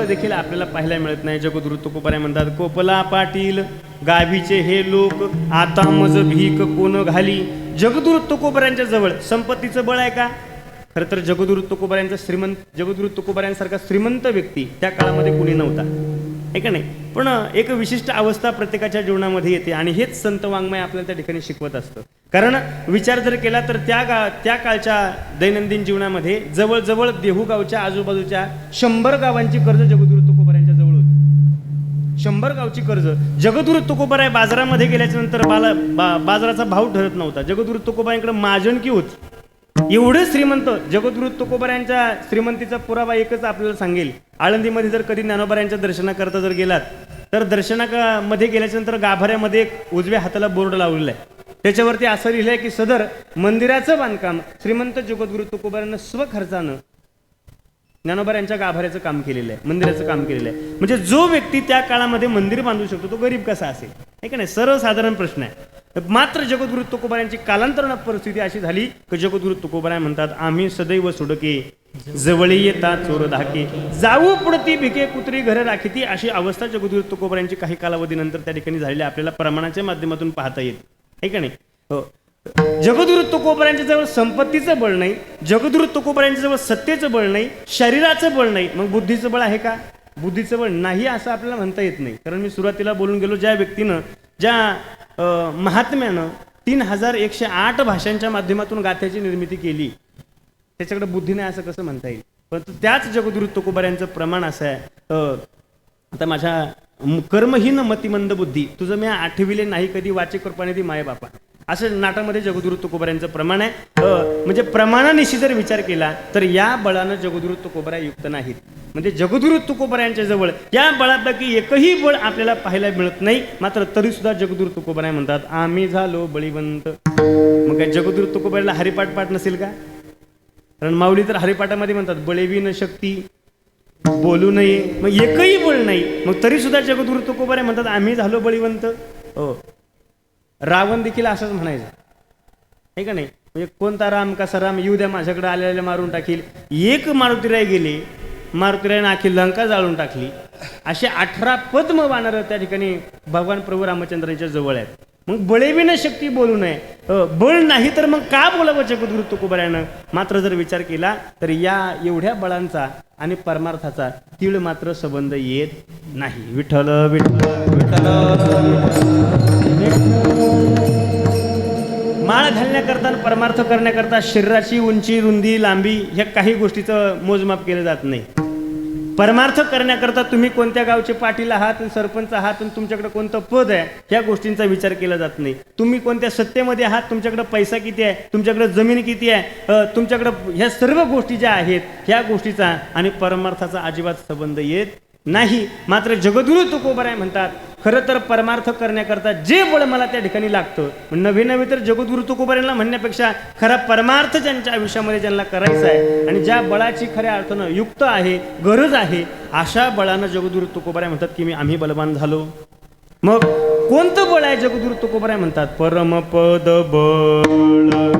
देखील आपल्याला पाहायला मिळत नाही. जगद्गुरु तुकोबाराय म्हणतात, कोपला पाटील गावीचे हे लोक, आता मज भीक कोण घाली. जगद्गुरु तुकोबारायांच्या जवळ संपत्तीचं बळ आहे का? खरं तर जगद्गुरु तुकोबारायांचा जगद्गुरु तुकोबारायांसारखा श्रीमंत व्यक्ती त्या काळामध्ये कुणी नव्हता, आहे का नाही. पण एक विशिष्ट अवस्था प्रत्येकाच्या जीवनामध्ये येते आणि हेच संत वाङ्मय आपल्याला त्या ठिकाणी शिकवत असतं. कारण विचार जर केला तर त्या काळच्या दैनंदिन जीवनामध्ये जवळजवळ देहू गावच्या आजूबाजूच्या 100 गावांची कर्ज जगद्गुरु तुकोबारायांच्या जवळ होती. 100 गावची कर्ज. जगद्गुरु तुकोबाराय बाजारामध्ये गेल्याच्या नंतर बाजाराचा भाव ठरत नव्हता. जगद्गुरु तुकोबारायांकडे माजणकी होती. एवढे श्रीमंत. जगद्गुरु तुकोबारायांच्या श्रीमंतीचा पुरावा एकच आपल्याला सांगेल. आळंदीमध्ये जर कधी ज्ञानोबारायांच्या दर्शनाकरता जर गेलात तर दर्शनामध्ये गेल्याच्या नंतर गाभाऱ्यामध्ये एक उजव्या हाताला बोर्ड लावलेला आहे. त्याच्यावरती असं लिहिलं आहे की सदर मंदिराचं बांधकाम श्रीमंत जगद्गुरु तुकोबारायांना स्वखर्चानं ज्ञानोबारायांच्या गाभाऱ्याचं काम केलेलं आहे, मंदिराचं काम केलेलं आहे. म्हणजे जो व्यक्ती त्या काळामध्ये मंदिर बांधू शकतो तो गरीब कसा असेल, आहे का नाही. सर्वसाधारण प्रश्न आहे. मात्र जगद्गुरु तुकोबारायांची कालांतरानं परिस्थिती अशी झाली की जगद्गुरु तुकोबाराय म्हणतात, आम्ही सदैव सोडके जवळी येता चोर धाके, जाऊ पुढती भिके कुत्री घर राखीती. अशी अवस्था जगद्गुरु तुकोबारायांची काही कालावधीनंतर त्या ठिकाणी झालेली आपल्याला प्रमाणाच्या माध्यमातून पाहता येईल, आहे का नाही. हो, जगद्गुरु तुकोबारायांच्या जवळ संपत्तीचं बळ नाही, जगद्गुरु तुकोबारायांच्या जवळ सत्तेचं बळ नाही, शरीराचं बळ नाही, मग बुद्धीचं बळ आहे का? बुद्धीचं बळ नाही असं आपल्याला म्हणता येत नाही. कारण मी सुरुवातीला बोलून गेलो, ज्या व्यक्तीनं ज्या महात्म्यानं 3108 भाषांच्या माध्यमातून गाथ्याची निर्मिती केली त्याच्याकडे बुद्धी नाही असं कसं म्हणता येईल. परंतु त्याच जगद्गुरु तुकोबारायांचं प्रमाण असं आहे, आता माझ्या कर्महीन मतिमंद बुद्धी तुझं मी आठविले नाही कधी, वाचे कृपाने ती माय बापा, असं नाटामध्ये जगद्गुरु तुकोबारायांचं प्रमाण आहे. म्हणजे प्रमाणानिशी जर विचार केला तर या बळानं जगद्गुरु तुकोबाराय युक्त नाहीत. म्हणजे जगद्गुरु तुकोबारायांच्या जवळ या बळापैकी एकही बळ आपल्याला पाहायला मिळत नाही. मात्र तरी सुद्धा जगद्गुरु तुकोबाराय म्हणतात, आम्ही झालो बळीवंत. मग काय जगद्गुरु तुकोबारायला हरिपाठ पाठ नसेल का? कारण माऊली तर हरिपाठामध्ये म्हणतात, बळेवी न शक्ती बोलू नये. मग एकही बळ नाही, मग तरी सुद्धा जगद्गुरु तुकोबाराय म्हणतात, आम्ही झालो बळीवंत. हो, रावण देखील असंच म्हणायचं, आहे का नाही. म्हणजे कोणता राम कसा राम, येऊ द्या माझ्याकडे आलेले मारून टाकील. एक मारुतीराय गेले, मारुतीरायनं आखी लंका जाळून टाकली. असे 18 पद्म वानर त्या ठिकाणी भगवान प्रभू रामचंद्रांच्या जवळ आहेत. मग बळेविना शक्ती बोलू नये. बळ नाही तर मग का बोलावं जगद्गुरु तुकोबारायानं? मात्र जर विचार केला तर या एवढ्या बळांचा आणि परमार्थाचा तीळ मात्र संबंध येत नाही. विठ्ठल विठ्ठल विठ्ठल. माळ घालण्याकरता परमार्थ करण्याकरता शरीराची उंची रुंदी लांबी ह्या काही गोष्टीचं मोजमाप केलं जात नाही. परमार्थ करण्याकरता तुम्ही कोणत्या गावचे पाटील आहात, सरपंच आहात, तुमच्याकडे कोणतं पद आहे, ह्या गोष्टींचा विचार केला जात नाही. तुम्ही कोणत्या सत्तेमध्ये आहात, तुमच्याकडे पैसा किती आहे, तुमच्याकडे जमीन किती आहे, तुमच्याकडे ह्या सर्व गोष्टी ज्या आहेत ह्या गोष्टीचा आणि परमार्थाचा अजिबात संबंध येत नाही. मात्र जगद्गुरु तुकोबाराय म्हणतात, खरं तर परमार्थ करण्याकरता जे बळ मला त्या ठिकाणी लागतं, नवे नवे तर जगद्गुरु तुकोबारायांना म्हणण्यापेक्षा खरा परमार्थ ज्यांच्या आयुष्यामध्ये ज्यांना करायचा आहे आणि ज्या बळाची खऱ्या अर्थानं युक्त आहे, गरज आहे, अशा बळानं जगद्गुरु तुकोबाराय म्हणतात की आम्ही बलवान झालो. मग कोणतं बळ आहे? जगद्गुरु तुकोबाराय म्हणतात, परमपद बळ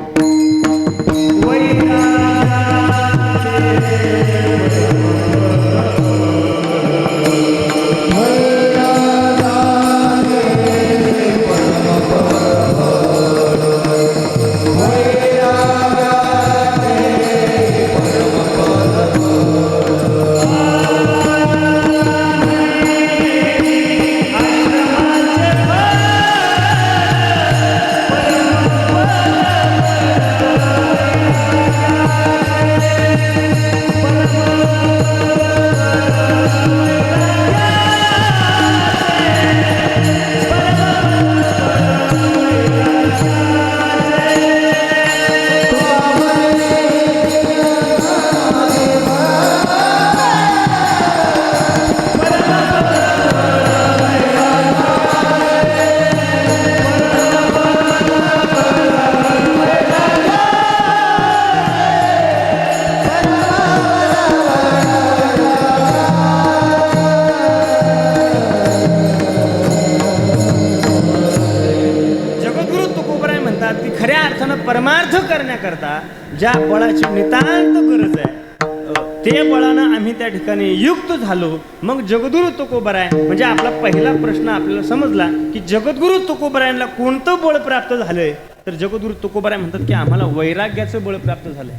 परमार्थ करण्याकरता ज्या बळाची नितांत गरज आहे ते बळानं आम्ही त्या ठिकाणी युक्त झालो. मग जगद्गुरु तुकोबराय म्हणजे आपला पहिला प्रश्न आपल्याला समजला की जगद्गुरु तुकोबरायांना कोणतं बळ प्राप्त झालंय. तर जगद्गुरु तुकोबराय म्हणतात की आम्हाला वैराग्याचं बळ प्राप्त झालंय.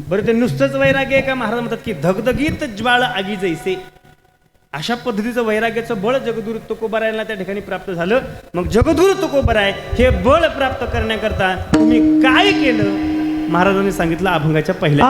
बरं, ते नुसतंच वैराग्य आहे का? महाराज म्हणतात की धगधगीत ज्वाळ आगी जैसे, अशा पद्धतीचं वैराग्याचं बळ जगद्गुरु तुकोबरायांना त्या ठिकाणी प्राप्त झालं. मग जगद्गुरु तुकोबराय हे बळ प्राप्त करण्याकरता तुम्ही काय केलं? महाराजांनी सांगितलं अभंगाच्या पहिल्या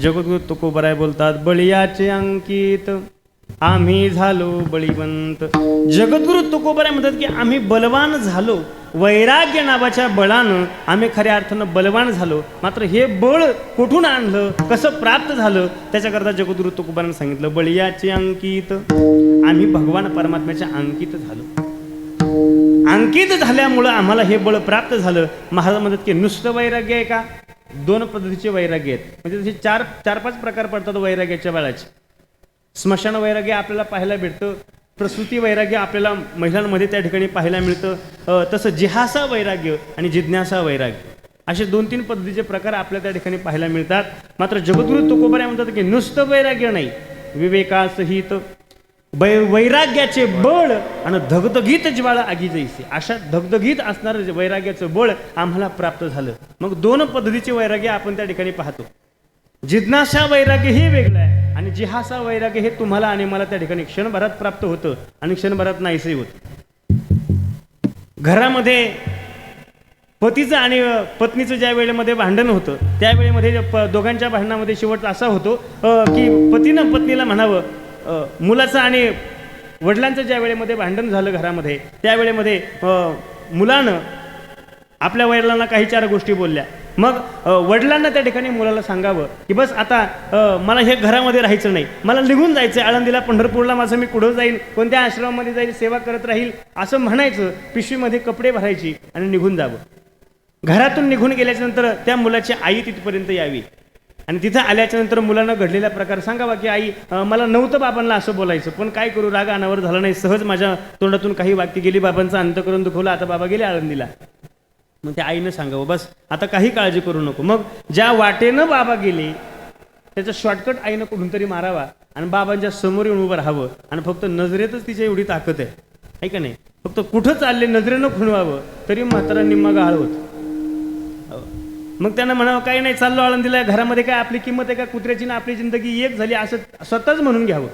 जगद्गुरु तुकोबराय बोलतात, बळीयाचे अंकित आम्ही झालो बळीवंत. जगद्गुरु तुकोबराय म्हणतात की आम्ही बलवान झालो, वैराग्य नावाच्या बळानं आम्ही खऱ्या अर्थानं बलवान झालो. मात्र हे बळ कुठून आणलं, कसं प्राप्त झालं, त्याच्याकरता जगद्गुरु तुकोबरायने सांगितलं, बळीयाचे अंकित आम्ही भगवान परमात्म्याच्या अंकित झालो. अंकित झाल्यामुळं आम्हाला हे बळ प्राप्त झालं. महाराज म्हणतात की नुसतं वैराग्य आहे का? दोन पद्धतीचे वैराग्य आहेत. म्हणजे तसे चार पाच प्रकार पडतात वैराग्याच्या बळाचे. स्मशान वैराग्य आपल्याला पाहायला भेटतं, प्रसूती वैराग्य आपल्याला महिलांमध्ये त्या ठिकाणी पाहायला मिळतं, तसं जिहासा वैराग्य आणि जिज्ञासा वैराग्य असे 2-3 पद्धतीचे प्रकार आपल्याला त्या ठिकाणी पाहायला मिळतात. मात्र जगद्गुरु तुकोबराय म्हणतात की नुसतं वैराग्य नाही, विवेकासहित वैराग्याचे बळ आणि धगधगीत ज्वाळा आगी जैसे, अशा धगधगीत असणारं वैराग्याचं बळ आम्हाला प्राप्त झालं. मग 2 पद्धतीचे वैराग्य आपण त्या ठिकाणी पाहतो. जिज्ञासा वैराग्य हे वेगळं आहे आणि जिहासा वैराग्य हे तुम्हाला आणि मला त्या ठिकाणी क्षणभरात प्राप्त होतं आणि क्षणभरात नाहीसे होतं. घरामध्ये पतीचं आणि पत्नीचं ज्या वेळेमध्ये भांडण होतं त्यावेळेमध्ये दोघांच्या भांडणामध्ये शेवट असा होतो की पतीनं पत्नीला म्हणावं, मुलाचं आणि वडिलांचं ज्या वेळेमध्ये भांडण झालं घरामध्ये, त्यावेळेमध्ये मुलानं आपल्या वडिलांना काही 4 गोष्टी बोलल्या. मग वडिलांना त्या ठिकाणी मुलाला सांगावं की बस आता मला हे घरामध्ये राहायचं नाही, मला निघून जायचं, आळंदीला पंढरपूरला माझं मी कुठं जाईल, कोणत्या आश्रमामध्ये जाईल, सेवा करत राहील असं म्हणायचं, पिशवीमध्ये कपडे भरायची आणि निघून जावं. घरातून निघून गेल्याच्या नंतर त्या मुलाची आई तिथपर्यंत यावी आणि तिथं आल्याच्या नंतर मुलानं घडलेला प्रकार सांगावा की आई मला नव्हतं बाबांना असं बोलायचं, पण काय करू, राग अनावर झाला नाही, सहज माझ्या तोंडातून काही वाक्य गेली, बाबांचं अंतःकरण दुखवलं, आता बाबा गेले आळंदीला. मग त्या आईनं सांगावं बस आता काही काळजी करू नको. मग ज्या वाटेनं बाबा गेले त्याचा शॉर्टकट आईनं कुठून तरी मारावा आणि बाबांच्या समोर येऊन उभं राहावं आणि फक्त नजरेतच तिच्या एवढी ताकद आहे का नाही, फक्त कुठं चालले नजरेनं खुणवावं तरी म्हातारा निम्मा गाळ होत. मग त्यांना म्हणावं काही नाही, चाललो आळंदीला, घरामध्ये काय आपली किंमत आहे का, कुत्र्याची ना आपली जिंदगी एक झाली असं स्वतःच म्हणून घ्यावं.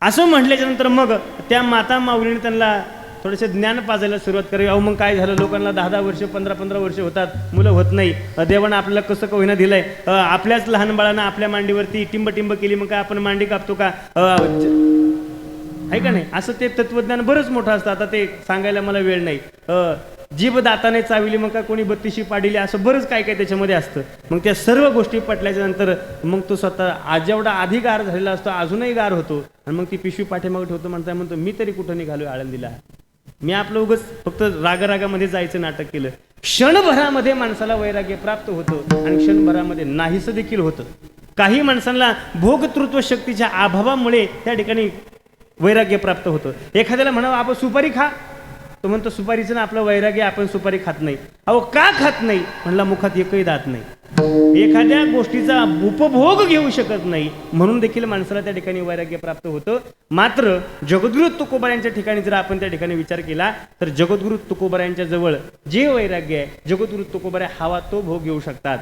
असं म्हटल्याच्या नंतर मग त्या माता माऊलीने त्यांना थोडेसे ज्ञान पाजायला सुरुवात करावी. अहो मग काय झालं, लोकांना 10-10 वर्ष 15-15 वर्ष होतात, मुलं होत नाही, देवानं आपल्याला कसं का होईना दिलंय, आपल्याच लहान बाळांना आपल्या मांडीवरती टिंब केली, मग काय आपण मांडी कापतो का, आहे का नाही. असं ते तत्वज्ञान बरंच मोठं असतं, आता ते सांगायला मला वेळ नाही. जीभ दाताने चाविली मग का कोणी 32शी पाडिली, असं बरंच काय काय त्याच्यामध्ये असतं. मग त्या सर्व गोष्टी पटल्याच्या नंतर मग तो स्वतः जेवढा आधी गार झालेला असतो अजूनही गार होतो आणि मग ती पिशवी पाठीमागे ठेवतो. म्हणतो मी तरी कुठं निघालोय आळंदीला, मी आपलं उगच फक्त रागारागामध्ये जायचं नाटक केलं. क्षणभरामध्ये माणसाला वैराग्य प्राप्त होतं आणि क्षणभरामध्ये नाहीसं देखील होतं. काही माणसांना भोगतृत्व शक्तीच्या अभावामुळे त्या ठिकाणी वैराग्य प्राप्त होतं. एखाद्याला म्हणावं आपण सुपारी खा, तो म्हणतो सुपारीचं ना आपलं वैराग्य, आपण सुपारी खात नाही. अहो का खात नाही, म्हणला मुखात एकही दात नाही. एखाद्या गोष्टीचा उपभोग घेऊ शकत नाही म्हणून देखील माणसाला त्या ठिकाणी वैराग्य प्राप्त होतं. मात्र जगद्गुरु तुकोबारायांच्या ठिकाणी जर आपण त्या ठिकाणी विचार केला तर जगद्गुरु तुकोबारायांच्या जवळ जे वैराग्य आहे, जगद्गुरु तुकोबारा हवा तो भोग घेऊ शकतात.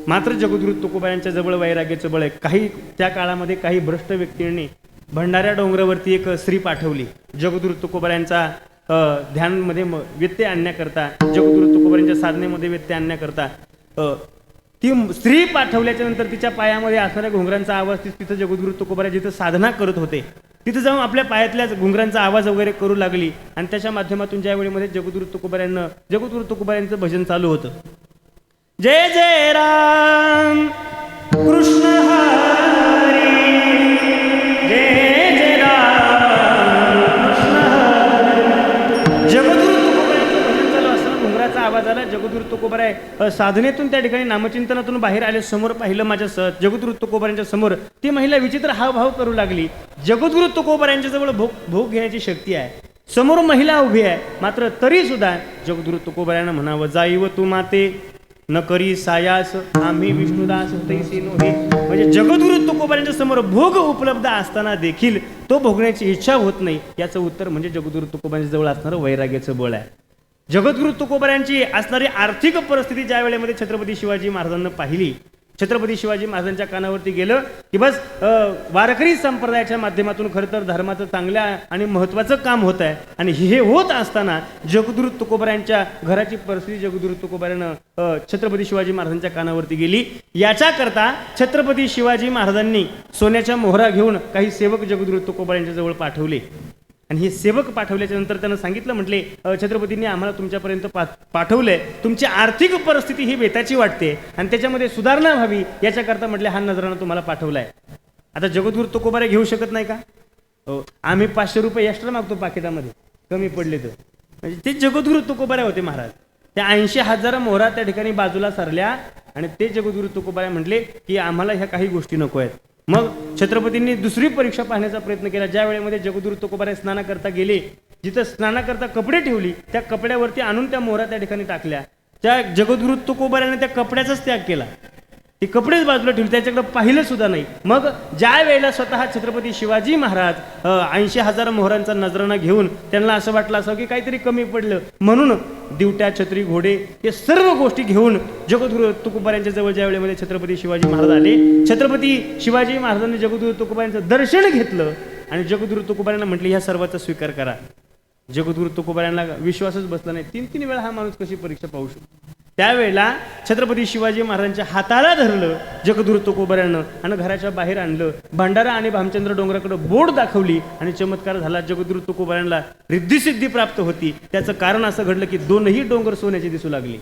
मात्र जगद्गुरु तुकोबारायांच्या जवळ वैराग्याचं बळ आहे. काही त्या काळामध्ये काही भ्रष्ट व्यक्तींनी भंडाऱ्या डोंगरावरती एक स्त्री पाठवली जगद्गुरु तुकोबारायांचा ध्यानमध्ये व्यत्यय आणण्याकरता, जगद्गुरु तुकोबारायांच्या साधनेमध्ये व्यत्यय आणण्याकरता. ती स्त्री पाठवल्याच्या नंतर तिच्या पायामध्ये असणाऱ्या घुंगरांचा आवाज, तिथं जगद्गुरु तुकोबारा जिथं साधना करत होते तिथं जाऊन आपल्या पायातल्या घुंगरांचा आवाज वगैरे करू लागली आणि त्याच्या माध्यमातून ज्या वेळेमध्ये जगद्गुरु तुकोबारायांचं भजन चालू होतं. जय जय राम कृष्ण हरी, जय जय राम कृष्ण हरी. जगद्गुरु तुकोबारायांचं भजन चालू असताना घुंगराचा आवाज आला. जगद्गुरु तुकोबाराय साधनेतून त्या ठिकाणी नामचिंतनातून बाहेर आले. समोर पाहिलं माझ्या जगद्गुरु तुकोबारायांच्या समोर ती महिला विचित्र हावभाव करू लागली. जगद्गुरु तुकोबारायांच्या जवळ भोग घेण्याची शक्ती आहे, समोर महिला उभी आहे, मात्र तरी सुद्धा जगद्गुरु तुकोबारायांना म्हणावं जाईव तू माते न करी सायास आम्ही विष्णुदास तैसी नोहे. म्हणजे जगद्गुरु तुकोबारायांच्या समोर भोग उपलब्ध असताना देखील तो भोगण्याची इच्छा होत नाही. याचं उत्तर म्हणजे जगद्गुरु तुकोबारायांच्या जवळ असणारं वैराग्याचं बळ आहे. जगद्गुरु तुकोबारायांची असणारी आर्थिक परिस्थिती ज्या वेळेमध्ये छत्रपती शिवाजी महाराजांना पाहिली, छत्रपती शिवाजी महाराजांच्या कानावरती गेलं की बस वारकरी संप्रदायाच्या माध्यमातून खरं तर धर्माचं चांगल्या आणि महत्त्वाचं काम होत आहे. आणि हे होत असताना जगद्गुरु तुकोबारायांच्या घराची परिस्थिती जगद्गुरु तुकोबारायानं छत्रपती शिवाजी महाराजांच्या कानावरती गेली. याच्याकरता छत्रपती शिवाजी महाराजांनी सोन्याच्या मोहरा घेऊन काही सेवक जगद्गुरु तुकोबारायांच्या जवळ पाठवले आणि हे सेवक पाठवल्याच्या नंतर त्यांना सांगितलं, म्हटले छत्रपतींनी आम्हाला तुमच्यापर्यंत पाठवलंय, तुमची आर्थिक परिस्थिती ही बेताची वाटते आणि त्याच्यामध्ये सुधारणा व्हावी याच्याकरता म्हटले हा नजराणा तुम्हाला पाठवलाय. आता जगद्गुरु तुकोबारा घेऊ शकत नाही का, आम्ही 500 रुपये एक्स्ट्रा मागतो पाकिटामध्ये कमी पडले तर. म्हणजे ते जगद्गुरु तुकोबारा होते महाराज. त्या 80,000 मोहरा त्या ठिकाणी बाजूला सरल्या आणि ते जगद्गुरु तुकोबारा म्हटले की आम्हाला ह्या काही गोष्टी नको आहेत. मग छत्रपतींनी दुसरी परीक्षा पाहण्याचा प्रयत्न केला. ज्या वेळेमध्ये जगद्गुरु तुकोबारा स्नानाकरता गेले, जिथं स्नानाकरता कपडे ठेवली त्या कपड्यावरती आणून त्या मोहरा त्या ठिकाणी टाकल्या. त्या जगद्गुरु तुकोबाराने त्या कपड्याचाच त्याग केला, ते कपडेच बाजूला ठेवले, त्याच्याकडे पाहिलं सुद्धा नाही. मग ज्या वेळेला स्वतः छत्रपती शिवाजी महाराज 80,000 मोहरांचा नजराणा घेऊन त्यांना असं वाटलं असं की काहीतरी कमी पडलं म्हणून दिवट्या छत्री घोडे हे सर्व गोष्टी घेऊन जगद्गुरु तुकोबारायांच्या जवळ ज्या वेळेमध्ये छत्रपती शिवाजी महाराज आले, छत्रपती शिवाजी महाराजांनी जगद्गुरु तुकोबारायांचं दर्शन घेतलं आणि जगद्गुरु तुकोबारायांना म्हटले ह्या सर्वाचा स्वीकार करा. जगद्गुरु तुकोबारायांना विश्वासच बसला नाही. 3-3 वेळा हा माणूस कशी परीक्षा पाहू शकतो. त्यावेळेला छत्रपती शिवाजी महाराजांच्या हाताला धरलं जगद्गुरु तुकोबारानं आणि घराच्या बाहेर आणलं. भंडारा आणि भामचंद्र डोंगराकडे बोट दाखवली आणि चमत्कार झाला. जगद्गुरु तुकोबारांना रिद्धिसिद्धी प्राप्त होती. त्याचं कारण असं घडलं की दोनही डोंगर सोन्याचे दिसू लागले.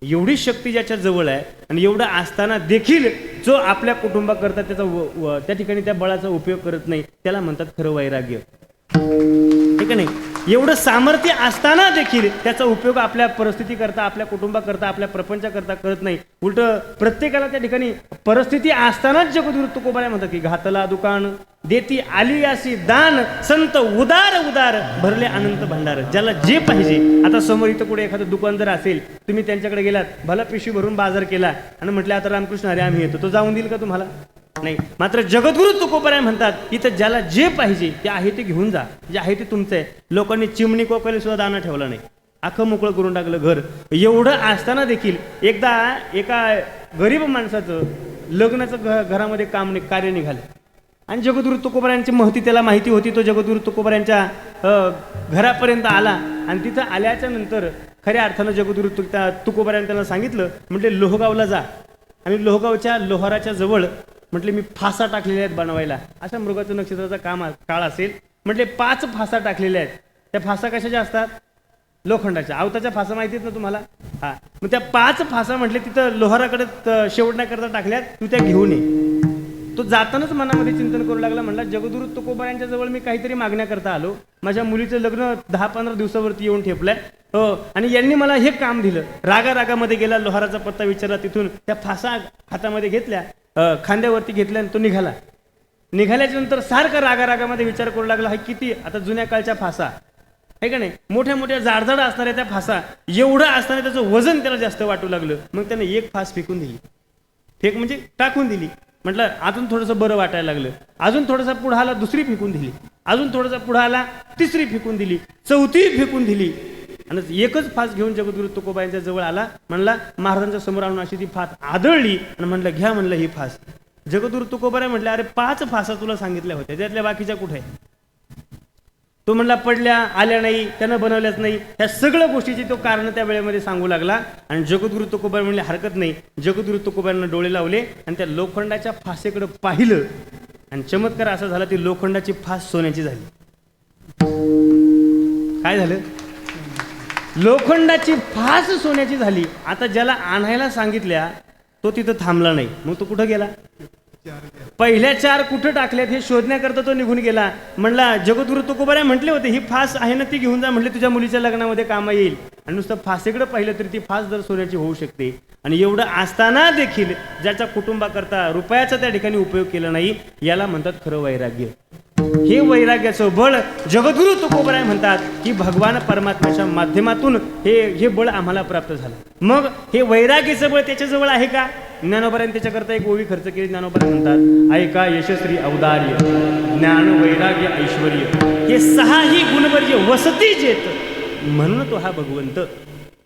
एवढी शक्ती ज्याच्या जवळ आहे आणि एवढं असताना देखील जो आपल्या कुटुंबाकरता त्याचा त्या ठिकाणी त्या बळाचा उपयोग करत नाही, त्याला म्हणतात खरं वैराग्य. ठीक आहे नाही, एवढं सामर्थ्य असताना देखील त्याचा उपयोग आपल्या परिस्थिती करता, आपल्या कुटुंबाकरता, आपल्या प्रपंचाकरता करत नाही. उलट प्रत्येकाला त्या ठिकाणी परिस्थिती असतानाच जगद्गुरु तुकोबाराय म्हणतात की घातला दुकान देती आली अशी दान संत उदार उदार भरले अनंत भंडार. ज्याला जे पाहिजे, आता समोर इथं पुढे एखादं दुकान जर असेल, तुम्ही त्यांच्याकडे गेलात, भला पिशवी भरून बाजार केला आणि म्हटलं आता रामकृष्ण हरी आम्ही येतो, तो जाऊन देईल का तुम्हाला? नाही. मात्र जगद्गुरु तुकोबाराय म्हणतात इथं ज्याला जे पाहिजे ते आहे ते घेऊन जा, जे आहे ते तुमचं आहे. लोकांनी चिमणी कोकले सुद्धा दाना ठेवला नाही, अख्खं मोकळं करून टाकलं घर. एवढं असताना देखील एकदा एका गरीब माणसाचं लग्नाचं घरामध्ये कार्य निघालं आणि जगद्गुरु तुकोबारायांची महती त्याला माहिती होती. तो जगद्गुरु तुकोबारायांच्या घरापर्यंत आला आणि तिथं आल्याच्या नंतर खऱ्या अर्थानं जगद्गुरु तुकोबारायांनी त्याला सांगितलं, म्हटले लोहगावला जा आणि लोहगावच्या लोहाराच्या जवळ म्हटले मी फासा टाकलेले आहेत बनवायला. अशा मृगाचं नक्षत्राचा काळ असेल, म्हटले 5 फासा टाकलेल्या आहेत. त्या फासा कशाच्या असतात? लोखंडाच्या. आवताच्या फासा माहिती आहेत ना तुम्हाला? हा, मग त्या 5 फासा म्हटले तिथं लोहाराकडे शेवटण्याकरता टाकल्यात, तू त्या घेऊन ये. तो जातानाच मनामध्ये चिंतन करू लागला, म्हणला जगद्गुरु तुकोबारायांच्या जवळ मी काहीतरी मागण्याकरता आलो, माझ्या मुलीचं लग्न 10-15 दिवसावरती येऊन ठेपलंय, हो, आणि यांनी मला हे काम दिलं. रागामध्ये गेला, लोहाराचा पत्ता विचारला, तिथून त्या फासा हातामध्ये घेतल्या, खांद्यावरती घेतल्या आणि तो निघाला. निघाल्याच्या नंतर सारखा रागामध्ये विचार करू लागला, हा किती आता जुन्या काळच्या फासा आहे का नाही, मोठ्या मोठ्या जाडजाड असणाऱ्या त्या फासा, एवढं असताना त्याचं वजन त्याला जास्त वाटू लागलं. मग त्याने एक फास फेकून दिली, फेक म्हणजे टाकून दिली. म्हटलं अजून थोडंसं बरं वाटायला लागलं, अजून थोडासा पुढं आला, दुसरी फेकून दिली, अजून थोडासा पुढं आला, तिसरी फेकून दिली, चौथी फेकून दिली आणि एकच फास घेऊन जगद्गुरु तुकोबारायांच्या जवळ आला. म्हणला महाराजांच्या समोर आणून अशी ती फास आदळली आणि म्हणलं घ्या, म्हणलं ही फास. जगद्गुरु तुकोबाराय म्हटलं अरे 5 फासा तुला सांगितल्या होत्या, त्यातल्या बाकीच्या कुठे? तो म्हणला पडल्या, आल्या नाही, त्यानं बनवल्याच नाही. ह्या सगळ्या गोष्टीची तो कारण त्या वेळेमध्ये सांगू लागला आणि जगद्गुरु तुकोबाराय म्हणले हरकत नाही. जगद्गुरु तुकोबारायांना डोळे लावले आणि त्या लोखंडाच्या फासेकडे पाहिलं आणि चमत्कार असा झाला, ती लोखंडाची फास सोन्याची झाली. काय झालं? लोखंडाची फास सोन्याची झाली. आता ज्याला आणायला सांगितल्या तो तिथं थांबला नाही, मग तो कुठं गेला? पहिल्या 4 कुठं टाकल्यात हे शोधण्याकरता तो निघून गेला. म्हणला जगद्गुरु तुकोबाराय म्हटले होते ही फास आहे ना ती घेऊन जा, म्हटले तुझ्या मुलीच्या लग्नामध्ये कामा येईल. आणि नुसतं फासेकडे पाहिलं तरी ती फास जर सोन्याची होऊ शकते. आणि एवढं असताना देखील ज्याच्या कुटुंबाकरता रुपयाचा त्या ठिकाणी उपयोग केला नाही, याला म्हणतात खरं वैराग्य. हे वैराग्याचं बळ जगद्गुरु तुकोबाराय म्हणतात की भगवान परमात्म्याच्या माध्यमातून हे बळ आम्हाला प्राप्त झालं. मग हे वैराग्याचं बळ त्याच्याजवळ आहे का? ज्ञानोबारायांनी त्याच्याकरता एक ओवी खर्च केली. ज्ञानोबाराय म्हणतात ऐका यशस्वी औदार्य ज्ञान वैराग्य ऐश्वर्य हे 6ही गुणवर्य वसती जेत, म्हणून तो हा भगवंत.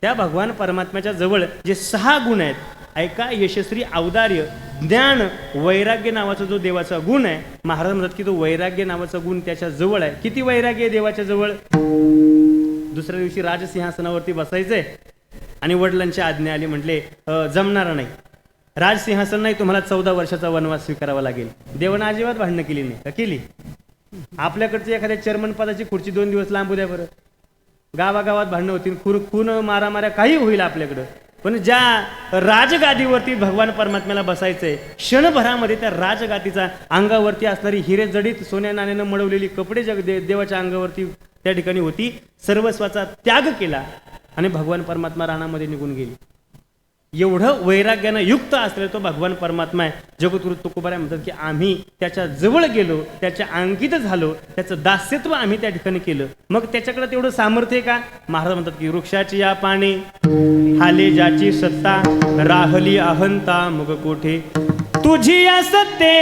त्या भगवान परमात्म्याच्या जवळ जे 6 गुण आहेत, ऐका यशस्वी औदार्य ज्ञान वैराग्य नावाचा जो देवाचा गुण आहे, महाराज म्हणतात की तो वैराग्य नावाचा गुण त्याच्या जवळ आहे. किती वैराग्य आहे देवाच्या जवळ? दुसऱ्या दिवशी राजसिंहासनावरती बसायचंय आणि वडिलांची आज्ञा आली, म्हटले जमणार नाही, राजसिंहासन नाही, तुम्हाला 14 वर्षाचा वनवास स्वीकारावा लागेल. देवानं अजिबात भांडणं केली नाही का? केली. आपल्याकडची एखाद्या चेअरमन पदाची खुर्ची 2 दिवस लांबू द्या बरं, गावागावात भांडणं होतील, खून मारामाऱ्या काही होईल आपल्याकडं. पण ज्या राजगादीवरती भगवान परमात्म्याला बसायचंय, क्षणभरामध्ये त्या राजगादीचा अंगावरती असणारी हिरे जडित सोन्या नाण्यानं मळवलेली कपडे देवाच्या अंगावरती त्या ठिकाणी होती. सर्वस्वाचा त्याग केला आणि भगवान परमात्मा रानामध्ये निघून गेली. एवढं वैराग्यानं युक्त असलेला तो भगवान परमात्मा आहे. जगद्गुरु तुकोबाराय म्हणतात की आम्ही त्याच्या जवळ गेलो, त्याच्या अंकित झालो, त्याचं दास्यत्व आम्ही त्या ठिकाणी केलं. मग त्याच्याकडे तेवढं सामर्थ्य आहे का? महाराज म्हणतात की वृक्षाची या पाने हाले ज्याची सत्ता, राहली अहंता मग कोठे तुझी या सत्ते.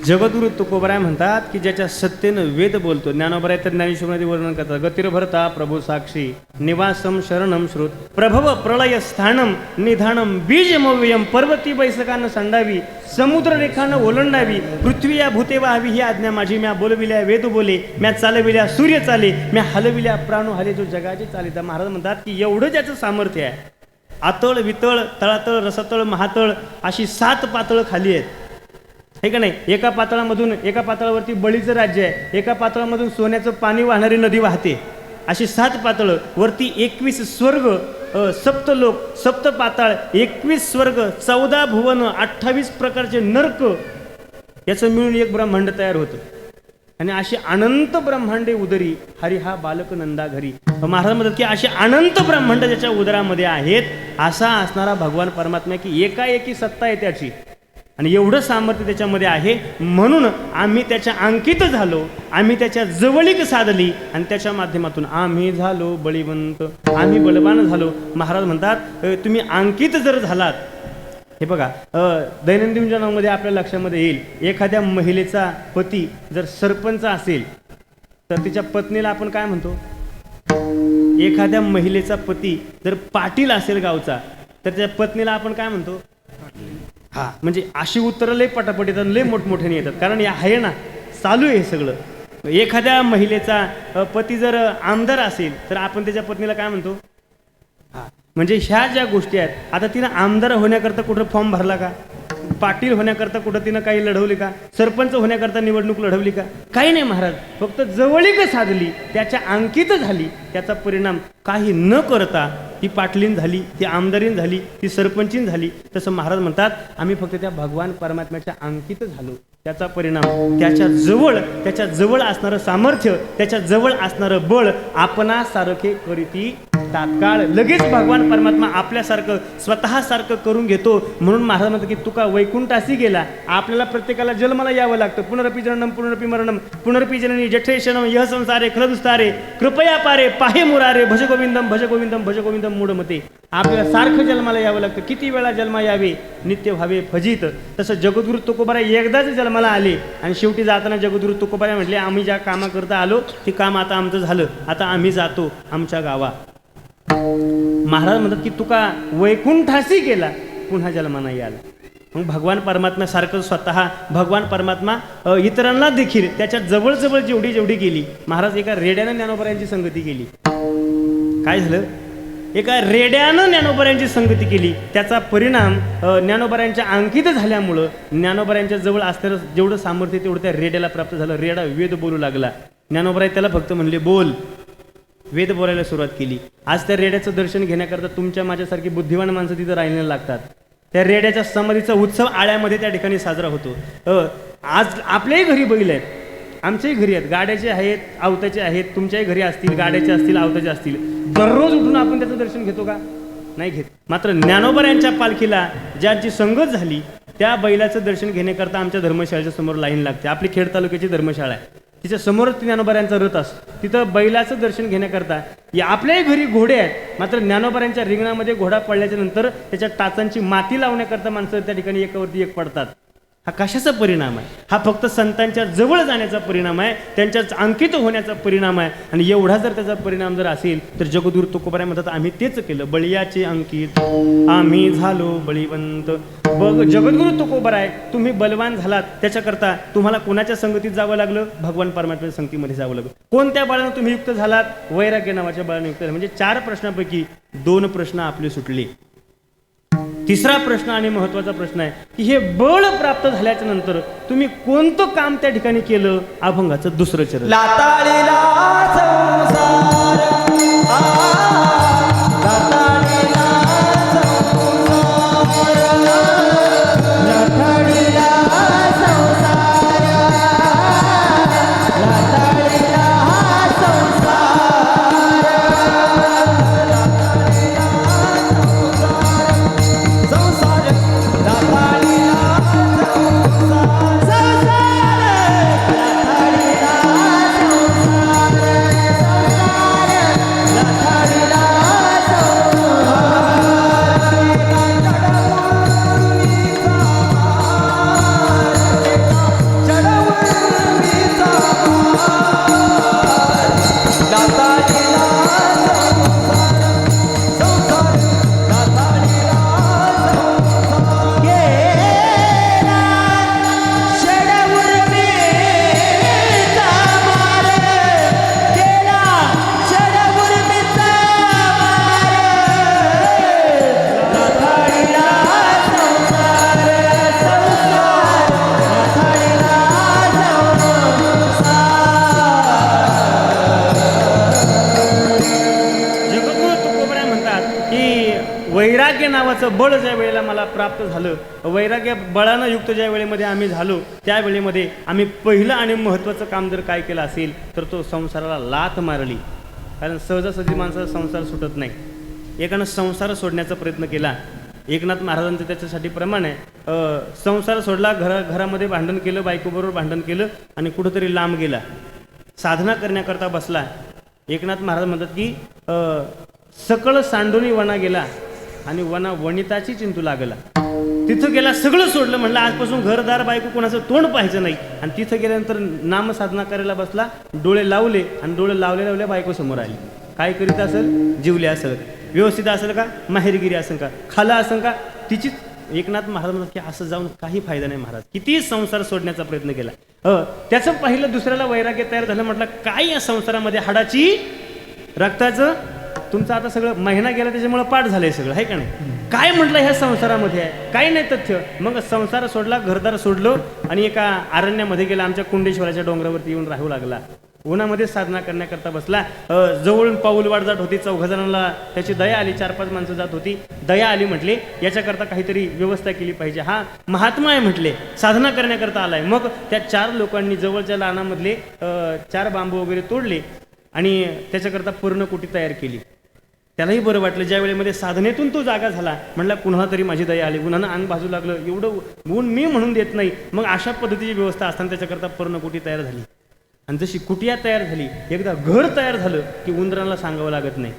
जगद्गुरु तुकोबराय म्हणतात की ज्याच्या सत्तेनं वेद बोलतो, ज्ञानोबराय तर ज्ञानेश्वरमध्ये वर्णन करतात, गतिर्भरता प्रभू साक्षी निवासम शरणम श्रुत प्रभव प्रलय स्थानम निधानम बीजमव्ययम पर्वती बैसकानं संडावी समुद्र रेखानं ओलंडावी पृथ्वी या भूते व्हावी ही आज्ञा माझी, म्या बोलविल्या वेद बोले, म्या चालविल्या सूर्य चाले, म्या हलविल्या प्राणो हले, जो जगाचे चालिता. महाराज म्हणतात की एवढं ज्याचं सामर्थ्य आहे, आतळ वितळ तळातळ रसातळ महातळ अशी 7 पातळ खाली आहेत, हे का नाही. एका पातळामधून एका पातळावरती बळीचं राज्य आहे, एका पातळामधून सोन्याचं पाणी वाहणारी नदी वाहते, अशी 7 पातळ वरती 21 स्वर्ग, सप्तलोक, सप्त पाताळ, 21 स्वर्ग, 14 भुवन, 28 प्रकारचे नर्क, याचं मिळून एक ब्रह्मांड तयार होतं. आणि अशी अनंत ब्रह्मांडे उदरी हरी हा बालक नंदा घरी. महाराज म्हणतात की अशी अनंत ब्रह्मांड ज्याच्या उदरामध्ये आहेत, असा असणारा भगवान परमात्मा की एकाएकी सत्ता आहे त्याची, आणि एवढं सामर्थ्य त्याच्यामध्ये आहे. म्हणून आम्ही त्याच्या अंकित झालो, आम्ही त्याच्या जवळीक साधली, आणि त्याच्या माध्यमातून आम्ही झालो बळीवंत, आम्ही बलवान झालो. महाराज म्हणतात तुम्ही अंकित जर झालात, हे बघा दैनंदिन जीवनामध्ये आपल्या लक्षामध्ये येईल, एखाद्या महिलेचा पती जर सरपंच असेल तर तिच्या पत्नीला आपण काय म्हणतो. एखाद्या महिलेचा पती जर पाटील असेल गावचा तर त्याच्या पत्नीला आपण काय म्हणतो. हा, म्हणजे अशी उत्तरं लय पटापट येतात, लय मोठमोठ्याने येतात, कारण या आहे ना चालू आहे हे सगळं. एखाद्या महिलेचा पती जर आमदार असेल तर आपण त्याच्या पत्नीला काय म्हणतो. हा, म्हणजे ह्या ज्या गोष्टी आहेत, आता तिनं आमदार होण्याकरता कुठं फॉर्म भरला का, पाटील होण्याकरता कुठं तिनं काही लढवली का, सरपंच होण्याकरता निवडणूक लढवली का, काही नाही. महाराज फक्त जवळीक साधली, त्याच्या अंकित झाली, त्याचा परिणाम काही न करता ती पाटलीन झाली, ती आमदारीन झाली, ती सरपंचीन झाली. तसं महाराज म्हणतात आम्ही फक्त त्या भगवान परमात्म्याच्या अंकित झालो, त्याचा परिणाम त्याच्या जवळ असणारं सामर्थ्य, त्याच्या जवळ असणारं बळ आपणासारखे करीती तात्काळ लगेच भगवान परमात्मा आपल्यासारखं स्वतःसारखं करून घेतो. म्हणून महाराज म्हणतात की तुका वैकुंठासी गेला, आपल्याला प्रत्येकाला जन्माला यावं लागतं. पुनरपी जननम पुनरपी मरणम पुनरपी जननी जठेशनम यह संसारे खलदुस्तारे कृपया पारे पाहे मुरारे भज गोविंदम भज गोविंदम भज गोविंदम मूढमते. आपल्याला सारखं जन्माला यावं लागतं, किती वेळा जन्मा यावे नित्य व्हावे फजित. तसं जगद्गुरु तुकोबाराय एकदाच जन्माला आले, आणि शेवटी जाताना जगद्गुरु तुकोबाराय म्हटले आम्ही ज्या कामाकरता आलो ते काम आता आमचं झालं, आता आम्ही जातो आमच्या गावा. महाराज म्हणतात की तुका वैकुंठासी गेला, पुन्हा जन्मा नाही आला. मग भगवान परमात्म्यासारखं स्वतः भगवान परमात्मा इतरांना देखील त्याच्या जवळजवळ जेवढी गेली. महाराज एका रेड्यानं ज्ञानोबरायांची संगती केली. काय झालं, एका रेड्यानं ज्ञानोबरायांची संगती केली, त्याचा परिणाम ज्ञानोबरायांच्या अंकित झाल्यामुळं ज्ञानोबरायांच्या जवळ असणारं जेवढं सामर्थ्य तेवढं त्या रेड्याला प्राप्त झालं. रेडा वेद बोलू लागला, ज्ञानोबराय त्याला फक्त म्हणले बोल, वेद बोलायला सुरुवात केली. आज त्या रेड्याचं दर्शन घेण्याकरता तुमच्या माझ्यासारखी बुद्धिवान माणसं तिथं राहिलेला लागतात. त्या रेड्याच्या समाधीचा उत्सव आळ्यामध्ये त्या ठिकाणी साजरा होतो. आज आपल्याही घरी बैल आहेत, आमच्याही घरी आहेत, गाड्याचे आहेत, आवताचे आहेत, तुमच्याही घरी असतील, गाड्याचे असतील, आवताचे असतील. दररोज उठून आपण त्याचं दर्शन घेतो का, नाही घेत. मात्र ज्ञानोबरायांच्या पालखीला ज्यांची संगत झाली त्या बैलाचं दर्शन घेण्याकरता आमच्या धर्मशाळेच्या समोर लाईन लागते. आपली खेड तालुक्याची धर्मशाळा आहे, तिच्या समोरच ज्ञानोबरायांचा रथ असतो. तिथं बैलाचं दर्शन घेण्याकरता या आपल्याही घरी घोडे आहेत, मात्र ज्ञानोबरायांच्या रिंगणामध्ये घोडा पडल्याच्या नंतर त्याच्या टाचांची माती लावण्याकरता माणसं त्या ठिकाणी एकावरती एक पडतात. हा कशाचा परिणाम आहे, हा फक्त संतांच्या जवळ जाण्याचा परिणाम आहे, त्यांच्या अंकित होण्याचा परिणाम आहे. आणि एवढा जर त्याचा परिणाम जर असेल तर जगद्गुरु तुकोबाराय म्हणतात आम्ही तेच केलं, बळीयाचे अंकित आम्ही झालो बळीवंत. बघ जगद्गुरु तुकोबाराय तुम्ही बलवान झालात, त्याच्याकरता तुम्हाला कोणाच्या संगतीत जावं लागलं, भगवान परमात्म्याच्या संगतीमध्ये जावं लागलं. कोणत्या बळानं तुम्ही युक्त झालात, वैराग्य नावाच्या बळाने युक्त झाला. म्हणजे 4 प्रश्नापैकी 2 प्रश्न आपले सुटले. तिसरा प्रश्न आणि महत्वाचा प्रश्न आहे की हे बळ प्राप्त झाल्याच्या नंतर तुम्ही कोणतं काम त्या ठिकाणी केलं. अभंगाचं 2रं चरण. लाताळीला संसार वैराग्य नावाचं बळ ज्या वेळेला मला प्राप्त झालं, वैराग्य बळानं युक्त ज्या वेळेमध्ये आम्ही झालो, त्या वेळेमध्ये आम्ही पहिलं आणि महत्त्वाचं काम जर काय केलं असेल तर तो संसाराला लाथ मारली. कारण सहजासहजी माणसाचा संसार सुटत नाही. एकानं संसार सोडण्याचा प्रयत्न केला. एकनाथ महाराजांचं त्याच्यासाठी प्रमाण आहे. संसार सोडला, घरामध्ये भांडण केलं, बायकोबरोबर भांडण केलं आणि कुठंतरी लांब गेला, साधना करण्याकरता बसला. एकनाथ महाराज म्हणतात की सकळ सांडोनी वना गेला आणि वना वनिताची चिंतू लागला. तिथं गेला, सगळं सोडलं, म्हणलं आजपासून घरदार बायको कोणाचं तोंड पाहायचं नाही. आणि तिथं गेल्यानंतर नामसाधना करायला बसला, डोळे लावले आणि डोळे लावल्या बायको समोर आली. काय करीत असेल? जीवले असेल, व्यवस्थित असेल का, माहेरगिरी असेल का, खाला असेल का, तिचीच. एकनाथ महाराज म्हणतात की असं जाऊन काही फायदा नाही. महाराज किती संसार सोडण्याचा प्रयत्न केला, त्याचं पहिलं दुसऱ्याला वैराग्य तयार झालं. म्हटलं काय या संसारामध्ये हाडाची रक्ताचं, तुमचं आता सगळं महिना गेला त्याच्यामुळे पाठ झालंय सगळं, आहे का नाही? काय म्हटलं ह्या संसारामध्ये आहे, काही नाही तथ्य. मग संसार सोडला, घरदार सोडलो आणि एका अरण्यामध्ये गेला. आमच्या कुंडेश्वराच्या डोंगरावरती येऊन राहू लागला. उन्हामध्ये साधना करण्याकरता बसला. जवळून पाऊल वाट जात होती. 4 जणांना त्याची दया आली. 4-5 माणसं जात होती. दया आली, म्हटले याच्याकरता काहीतरी व्यवस्था केली पाहिजे. हा महात्मा आहे म्हटले, साधना करण्याकरता आलाय. मग त्या 4 लोकांनी जवळच्या लहानामधले 4 बांबू वगैरे तोडले आणि त्याच्याकरता पूर्णकुटी तयार केली. त्यालाही बरं वाटलं. ज्या वेळेमध्ये साधनेतून तो जागा झाला, म्हटला कुणाला तरी माझी दया आली, उन्हानं अंग भाजू लागलं, एवढं ऊन मी म्हणून देत नाही. मग अशा पद्धतीची व्यवस्था असताना त्याच्याकरता पर्णकुटी तयार झाली. आणि जशी कुटिया तयार झाली, एकदा घर तयार झालं की उंदरांना सांगावं लागत नाही,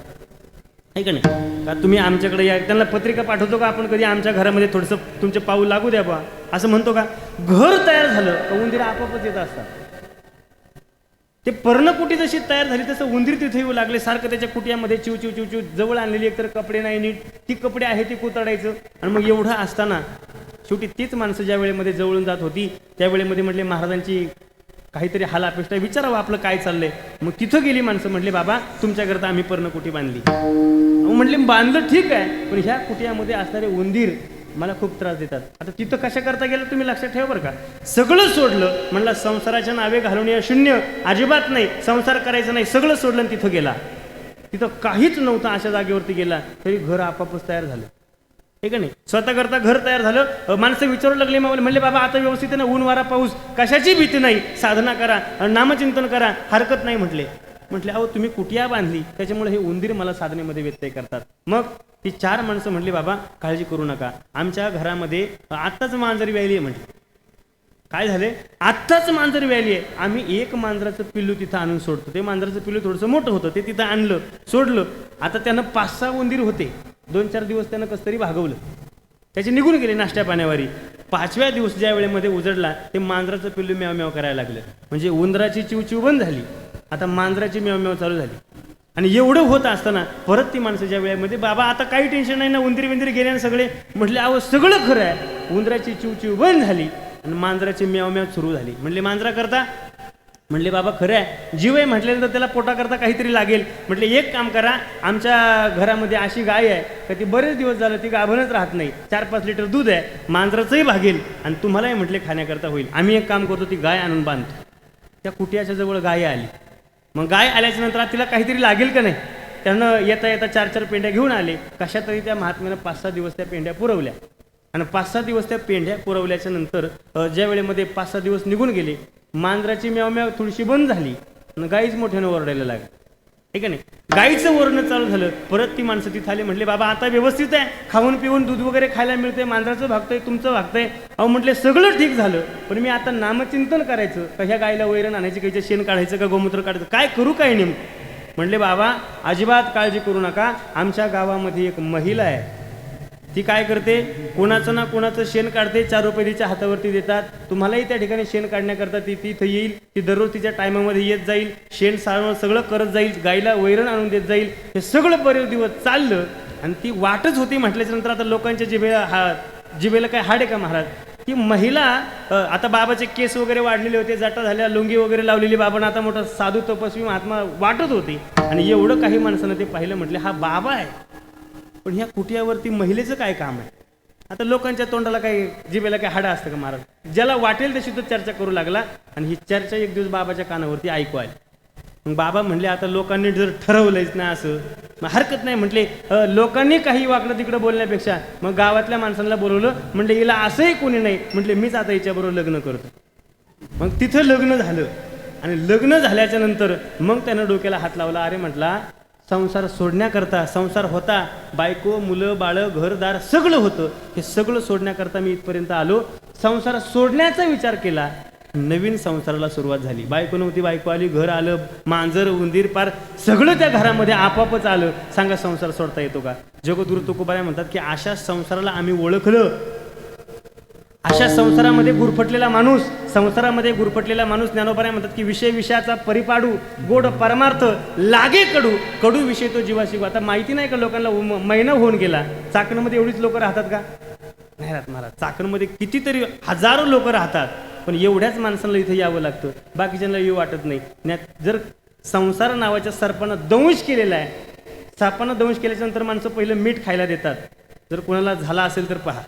आहे का नाही? का तुम्ही आमच्याकडे या, त्यांना पत्रिका पाठवतो का आपण कधी, आमच्या घरामध्ये थोडंसं तुमचे पाऊल लागू द्या बा, असं म्हणतो का? घर तयार झालं का उंदीर आपोआपच येत असतात. ते पर्णकुटी जशी तयार झाली तसं उंदीर तिथे येऊ लागले. सारखं त्याच्या कुटियामध्ये चिव चिव चिव चिव. जवळ आणलेली एकतर कपडे नाही नीट, ती कपडे आहे ती कुतडायचं. आणि मग एवढं असताना शेवटी तीच माणसं ज्या वेळेमध्ये जवळून जात होती त्या वेळेमध्ये म्हटले महाराजांची काहीतरी हाल अपेक्षा, विचारावं आपलं काय चाललंय. मग तिथं गेली माणसं, म्हटले बाबा तुमच्याकरता आम्ही पर्णकुटी बांधली. म्हटले बांधलं ठीक आहे, पण ह्या कुटियामध्ये असणारे उंदीर मला खूप त्रास देतात. आता तिथं कशा करता गेलं तुम्ही लक्षात ठेवा बरं का. सगळं सोडलं, म्हणलं संसाराच्या नावे घालून या शून्य, अजिबात नाही, संसार करायचं नाही, सगळं सोडलं आणि तिथं गेला. तिथं काहीच नव्हतं, अशा जागेवरती गेला तरी घर आपापच तयार झालं, ठीक आहे नाही? स्वतः करता घर तयार झालं. माणसं विचारू लागले, म्हणले बाबा आता व्यवस्थित आहे ना, ऊन वारा पाऊस कशाची भीती नाही, साधना करा, नामचिंतन करा, हरकत नाही. म्हटले अहो तुम्ही कुटिया बांधली त्याच्यामुळे हे उंदीर मला साधनेमध्ये व्यत्यय करतात. मग ती 4 माणसं म्हटली बाबा काळजी करू नका, आमच्या घरामध्ये आत्ताच मांजरी व्यायली आहे. म्हटली काय झाले? आत्ताच मांजर व्यायली आहे. आम्ही एक मांजराचं पिल्लू तिथं आणून सोडतो. ते मांजराचं पिल्लू थोडंसं मोठं होतं, ते तिथं आणलं, सोडलं. आता त्यानं 5-6 उंदीर होते. 2-4 दिवस त्यानं कसं तरी भागवलं, त्याचे निघून गेले नाश्त्या पाण्यावारी. 5व्या दिवस ज्या वेळेमध्ये उजडला, ते मांजराचं पिल्लू म्याव म्याव करायला लागलं. म्हणजे उंदराची चिवचिव बंद झाली, आता मांजराची म्याव म्याव चालू झाली. आणि एवढं होत असताना परत ती माणसं ज्या वेळेमध्ये बाबा आता काही टेन्शन नाही ना, उंदीर विंदीर गेले ना सगळे, म्हटले अहो सगळं खरं आहे. उंदराची चिवचिव बंद झाली आणि मांजराची म्याव म्याव सुरू झाली. म्हणले मांजरा करता? म्हणले बाबा खरं आहे, जीव आहे म्हटल्यानंतर त्याला पोटाकरता काहीतरी लागेल. म्हटले एक काम करा, आमच्या घरामध्ये अशी गाय आहे का ती बरेच दिवस झालं ती गाभणच राहत नाही, 4-5 लिटर दूध आहे, मांजराचंही भागेल आणि तुम्हालाही म्हटले खाण्याकरता होईल. आम्ही एक काम करतो, ती गाय आणून बांधतो. त्या कुटियाच्या जवळ गाय आली. मग गाय आल्याच्या नंतर तिला काहीतरी लागेल का नाही, त्यानं येता येता 4-4 पेंड्या घेऊन आले. कशा तरी त्या महात्म्यानं 5-6 दिवस त्या पेंड्या पुरवल्या. आणि 5-6 दिवस त्या पेंढ्या पुरवल्याच्या नंतर ज्या वेळेमध्ये 5-6 दिवस निघून गेले, मांजराची म्याव म्याव थोडीशी बंद झाली आणि गाईच मोठ्यानं ओरडायला लागली, ठीक आहे नाही? गाईचं ओरडणं चालू झालं. परत ती माणसं तिथं आली. म्हटले बाबा आता व्यवस्थित आहे, खाऊन पिऊन दूध वगैरे खायला मिळतंय, मांजराचं भागतंय, तुमचं भागतंय. अहो म्हटले सगळं ठीक झालं, पण मी आता नामचिंतन करायचं का ह्या गायला वैरण आणायची, काहीचं शेण काढायचं का गोमूत्र काढायचं, काय करू काय नेमकं? म्हटले बाबा अजिबात काळजी करू नका, आमच्या गावामध्ये एक महिला आहे, ती काय करते, कोणाचं ना कोणाचं शेण काढते, 4 रुपये तिच्या हातावरती देतात. तुम्हालाही त्या ठिकाणी शेण काढण्याकरता ती तिथं येईल, ती दररोज तिच्या टायमामध्ये येत जाईल, शेण सारवण सगळं करत जाईल, गाईला वैरण आणून देत जाईल. हे सगळं बरेच दिवस चाललं आणि ती वाटच होती. म्हटल्याच्या नंतर आता लोकांच्या जिभेला काय हाड आहे का महाराज? ती महिला आता बाबाचे केस वगैरे वाढलेले होते, जटा झाल्या, लुंगी वगैरे लावलेली, बाबांना आता मोठा साधू तपस्वी महात्मा वाटत होती. आणि एवढं काही माणसानं ते पाहिलं, म्हटले हा बाबा आहे, पण ह्या कुटियावरती महिलेचं काय काम आहे? आता लोकांच्या तोंडाला काही जिभेला काही हाडं असतं का महाराज? ज्याला वाटेल तशी तो चर्चा करू लागला आणि ही चर्चा एक दिवस बाबाच्या कानावरती ऐकू आली. मग बाबा म्हणले आता लोकांनी जर ठरवलंच ना असं, मग हरकत नाही म्हटले. लोकांनी काही वाकडं तिकडं बोलण्यापेक्षा मग गावातल्या माणसांना बोलवलं. म्हटले हिला असंही कोणी नाही. म्हटले मीच आता हिच्याबरोबर लग्न करतो. मग तिथं लग्न झालं आणि लग्न झाल्याच्या नंतर मग त्यानं डोक्याला हात लावला. अरे म्हटला संसार सोडण्याकरता, संसार होता, बायको मुलं बाळं घरदार सगळं होतं, हे सगळं सोडण्याकरता मी इथपर्यंत आलो. संसार सोडण्याचा विचार केला, नवीन संसाराला सुरुवात झाली. बायको नव्हती, बायको आली, घर आलं, मांजर उंदीर पार सगळं त्या घरामध्ये आपापच आलं. सांगा संसार सोडता येतो का? जगद्गुरु तुकोबाराय म्हणतात की अशा संसाराला आम्ही ओळखलं. अशा संसारामध्ये गुरफटलेला माणूस, संसारामध्ये गुरफटलेला माणूस ज्ञानोबाराय म्हणतात की विषय विषयाचा परिपाडू, गोड परमार्थ लागे कडू, कडू विषय तो जीवाशी. आता माहिती नाही का लोकांना महिना होऊन गेला, चाकणमध्ये एवढीच लोक राहतात का? नाही राहत महाराज. चाकणमध्ये कितीतरी हजारो लोक राहतात, पण एवढ्याच माणसांना इथे यावं लागतं, बाकीच्यांना येऊ वाटत नाही. जर संसार नावाच्या सर्पानं दंश केलेला आहे, सापानं दंश केल्याच्या नंतर माणसं पहिलं मीठ खायला देतात. जर कोणाला झाला असेल तर पहा,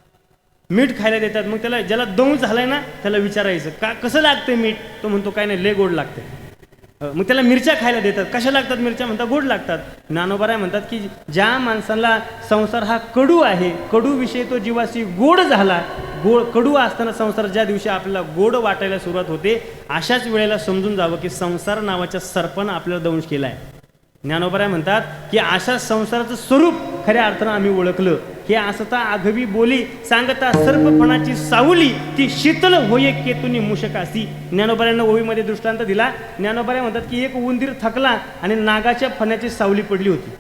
मीठ खायला देतात. मग त्याला ज्याला दंश झालाय ना त्याला विचारायचं का कसं लागतंय मीठ? तो म्हणतो काय नाही, लय गोड लागते. मग त्याला मिरच्या खायला देतात. कशा लागतात मिरच्या? म्हणतात गोड लागतात. ज्ञानोबाराय म्हणतात की ज्या माणसाला संसार हा कडू आहे, कडू विषय तो जीवाशी गोड झाला, गोड कडू असताना संसार ज्या दिवशी आपल्याला गोड वाटायला सुरुवात होते, अशाच वेळेला समजून जावं की संसार नावाच्या सर्पानं आपल्याला दंश केलाय. ज्ञानोबाराय म्हणतात की अशा संसाराचं स्वरूप खऱ्या अर्थानं आम्ही ओळखलं. हे असता आघवी बोली सांगता सर्पफणाची सावली, ती शीतल होये केतुनी मूषकासी. ज्ञानोबारायांना ओवीमध्ये दृष्टांत दिला. ज्ञानोबाराय म्हणतात की एक उंदीर थकला आणि नागाच्या फण्याची सावली पडली होती.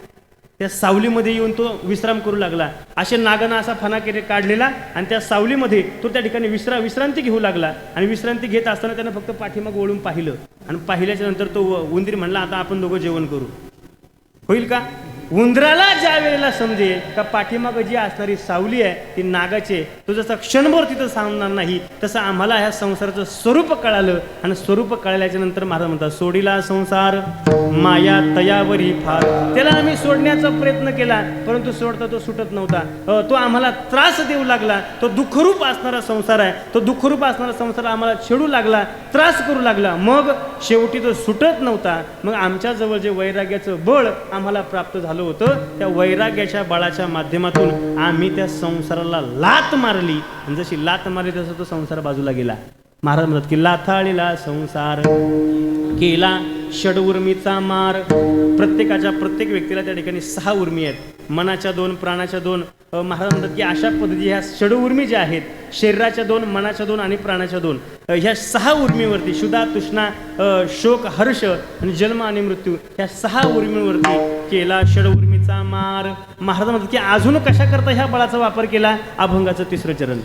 त्या सावलीमध्ये येऊन तो विश्राम करू लागला. असे नागानं असा फणा काढलेला आणि त्या सावलीमध्ये तो त्या ठिकाणी विश्रांती घेऊ लागला. आणि विश्रांती घेत असताना त्यानं फक्त पाठीमाग वळून पाहिलं आणि पाहिल्याच्या नंतर तो उंदीर म्हणला आता आपण दोघं जेवण करू. होईल का? उंदराला ज्या वेळेला समजेल का पाठीमाग जी असणारी सावली आहे ती नागाचे, तो जसा क्षणभर तिथं सांगणार नाही, तसं आम्हाला ह्या संसाराचं स्वरूप कळालं. आणि स्वरूप कळल्याच्या नंतर महाराज म्हणतात सोडीला संसार माया तयावरी फार. त्याला आम्ही सोडण्याचा प्रयत्न केला, परंतु सोडता तो सुटत नव्हता. तो आम्हाला त्रास देऊ लागला. तो दुःखरूप असणारा संसार आहे, तो दुःखरूप असणारा संसार आम्हाला छेडू लागला, त्रास करू लागला. मग शेवटी तो सुटत नव्हता. मग आमच्या जवळ जे वैराग्याचं बळ आम्हाला प्राप्त झालं होतं, त्या वैराग्याच्या बळाच्या माध्यमातून आम्ही त्या संसाराला लात मारली. आणि जशी लात मारली तसं तो संसार बाजूला गेला. महाराज म्हणतात की लाथाळीला संसार केला षड-उर्मीचा मार. प्रत्येक व्यक्तीला त्या ठिकाणी 6 उर्मी आहेत, मनाच्या 2, प्राणाच्या 2. महाराज म्हणतात की अशा पद्धती ह्या षड-उर्मी ज्या आहेत, शरीराच्या 2, मनाच्या 2 आणि प्राणाच्या 2, ह्या 6 उर्मीवरती क्षुधा तृष्णा शोक हर्ष आणि जन्म आणि मृत्यू, ह्या 6 उर्मीवरती केला षड-उर्मीचा मार. महाराज म्हणतात की अजून कशा करता ह्या बळाचा वापर केला? अभंगाचं 3रं चरण.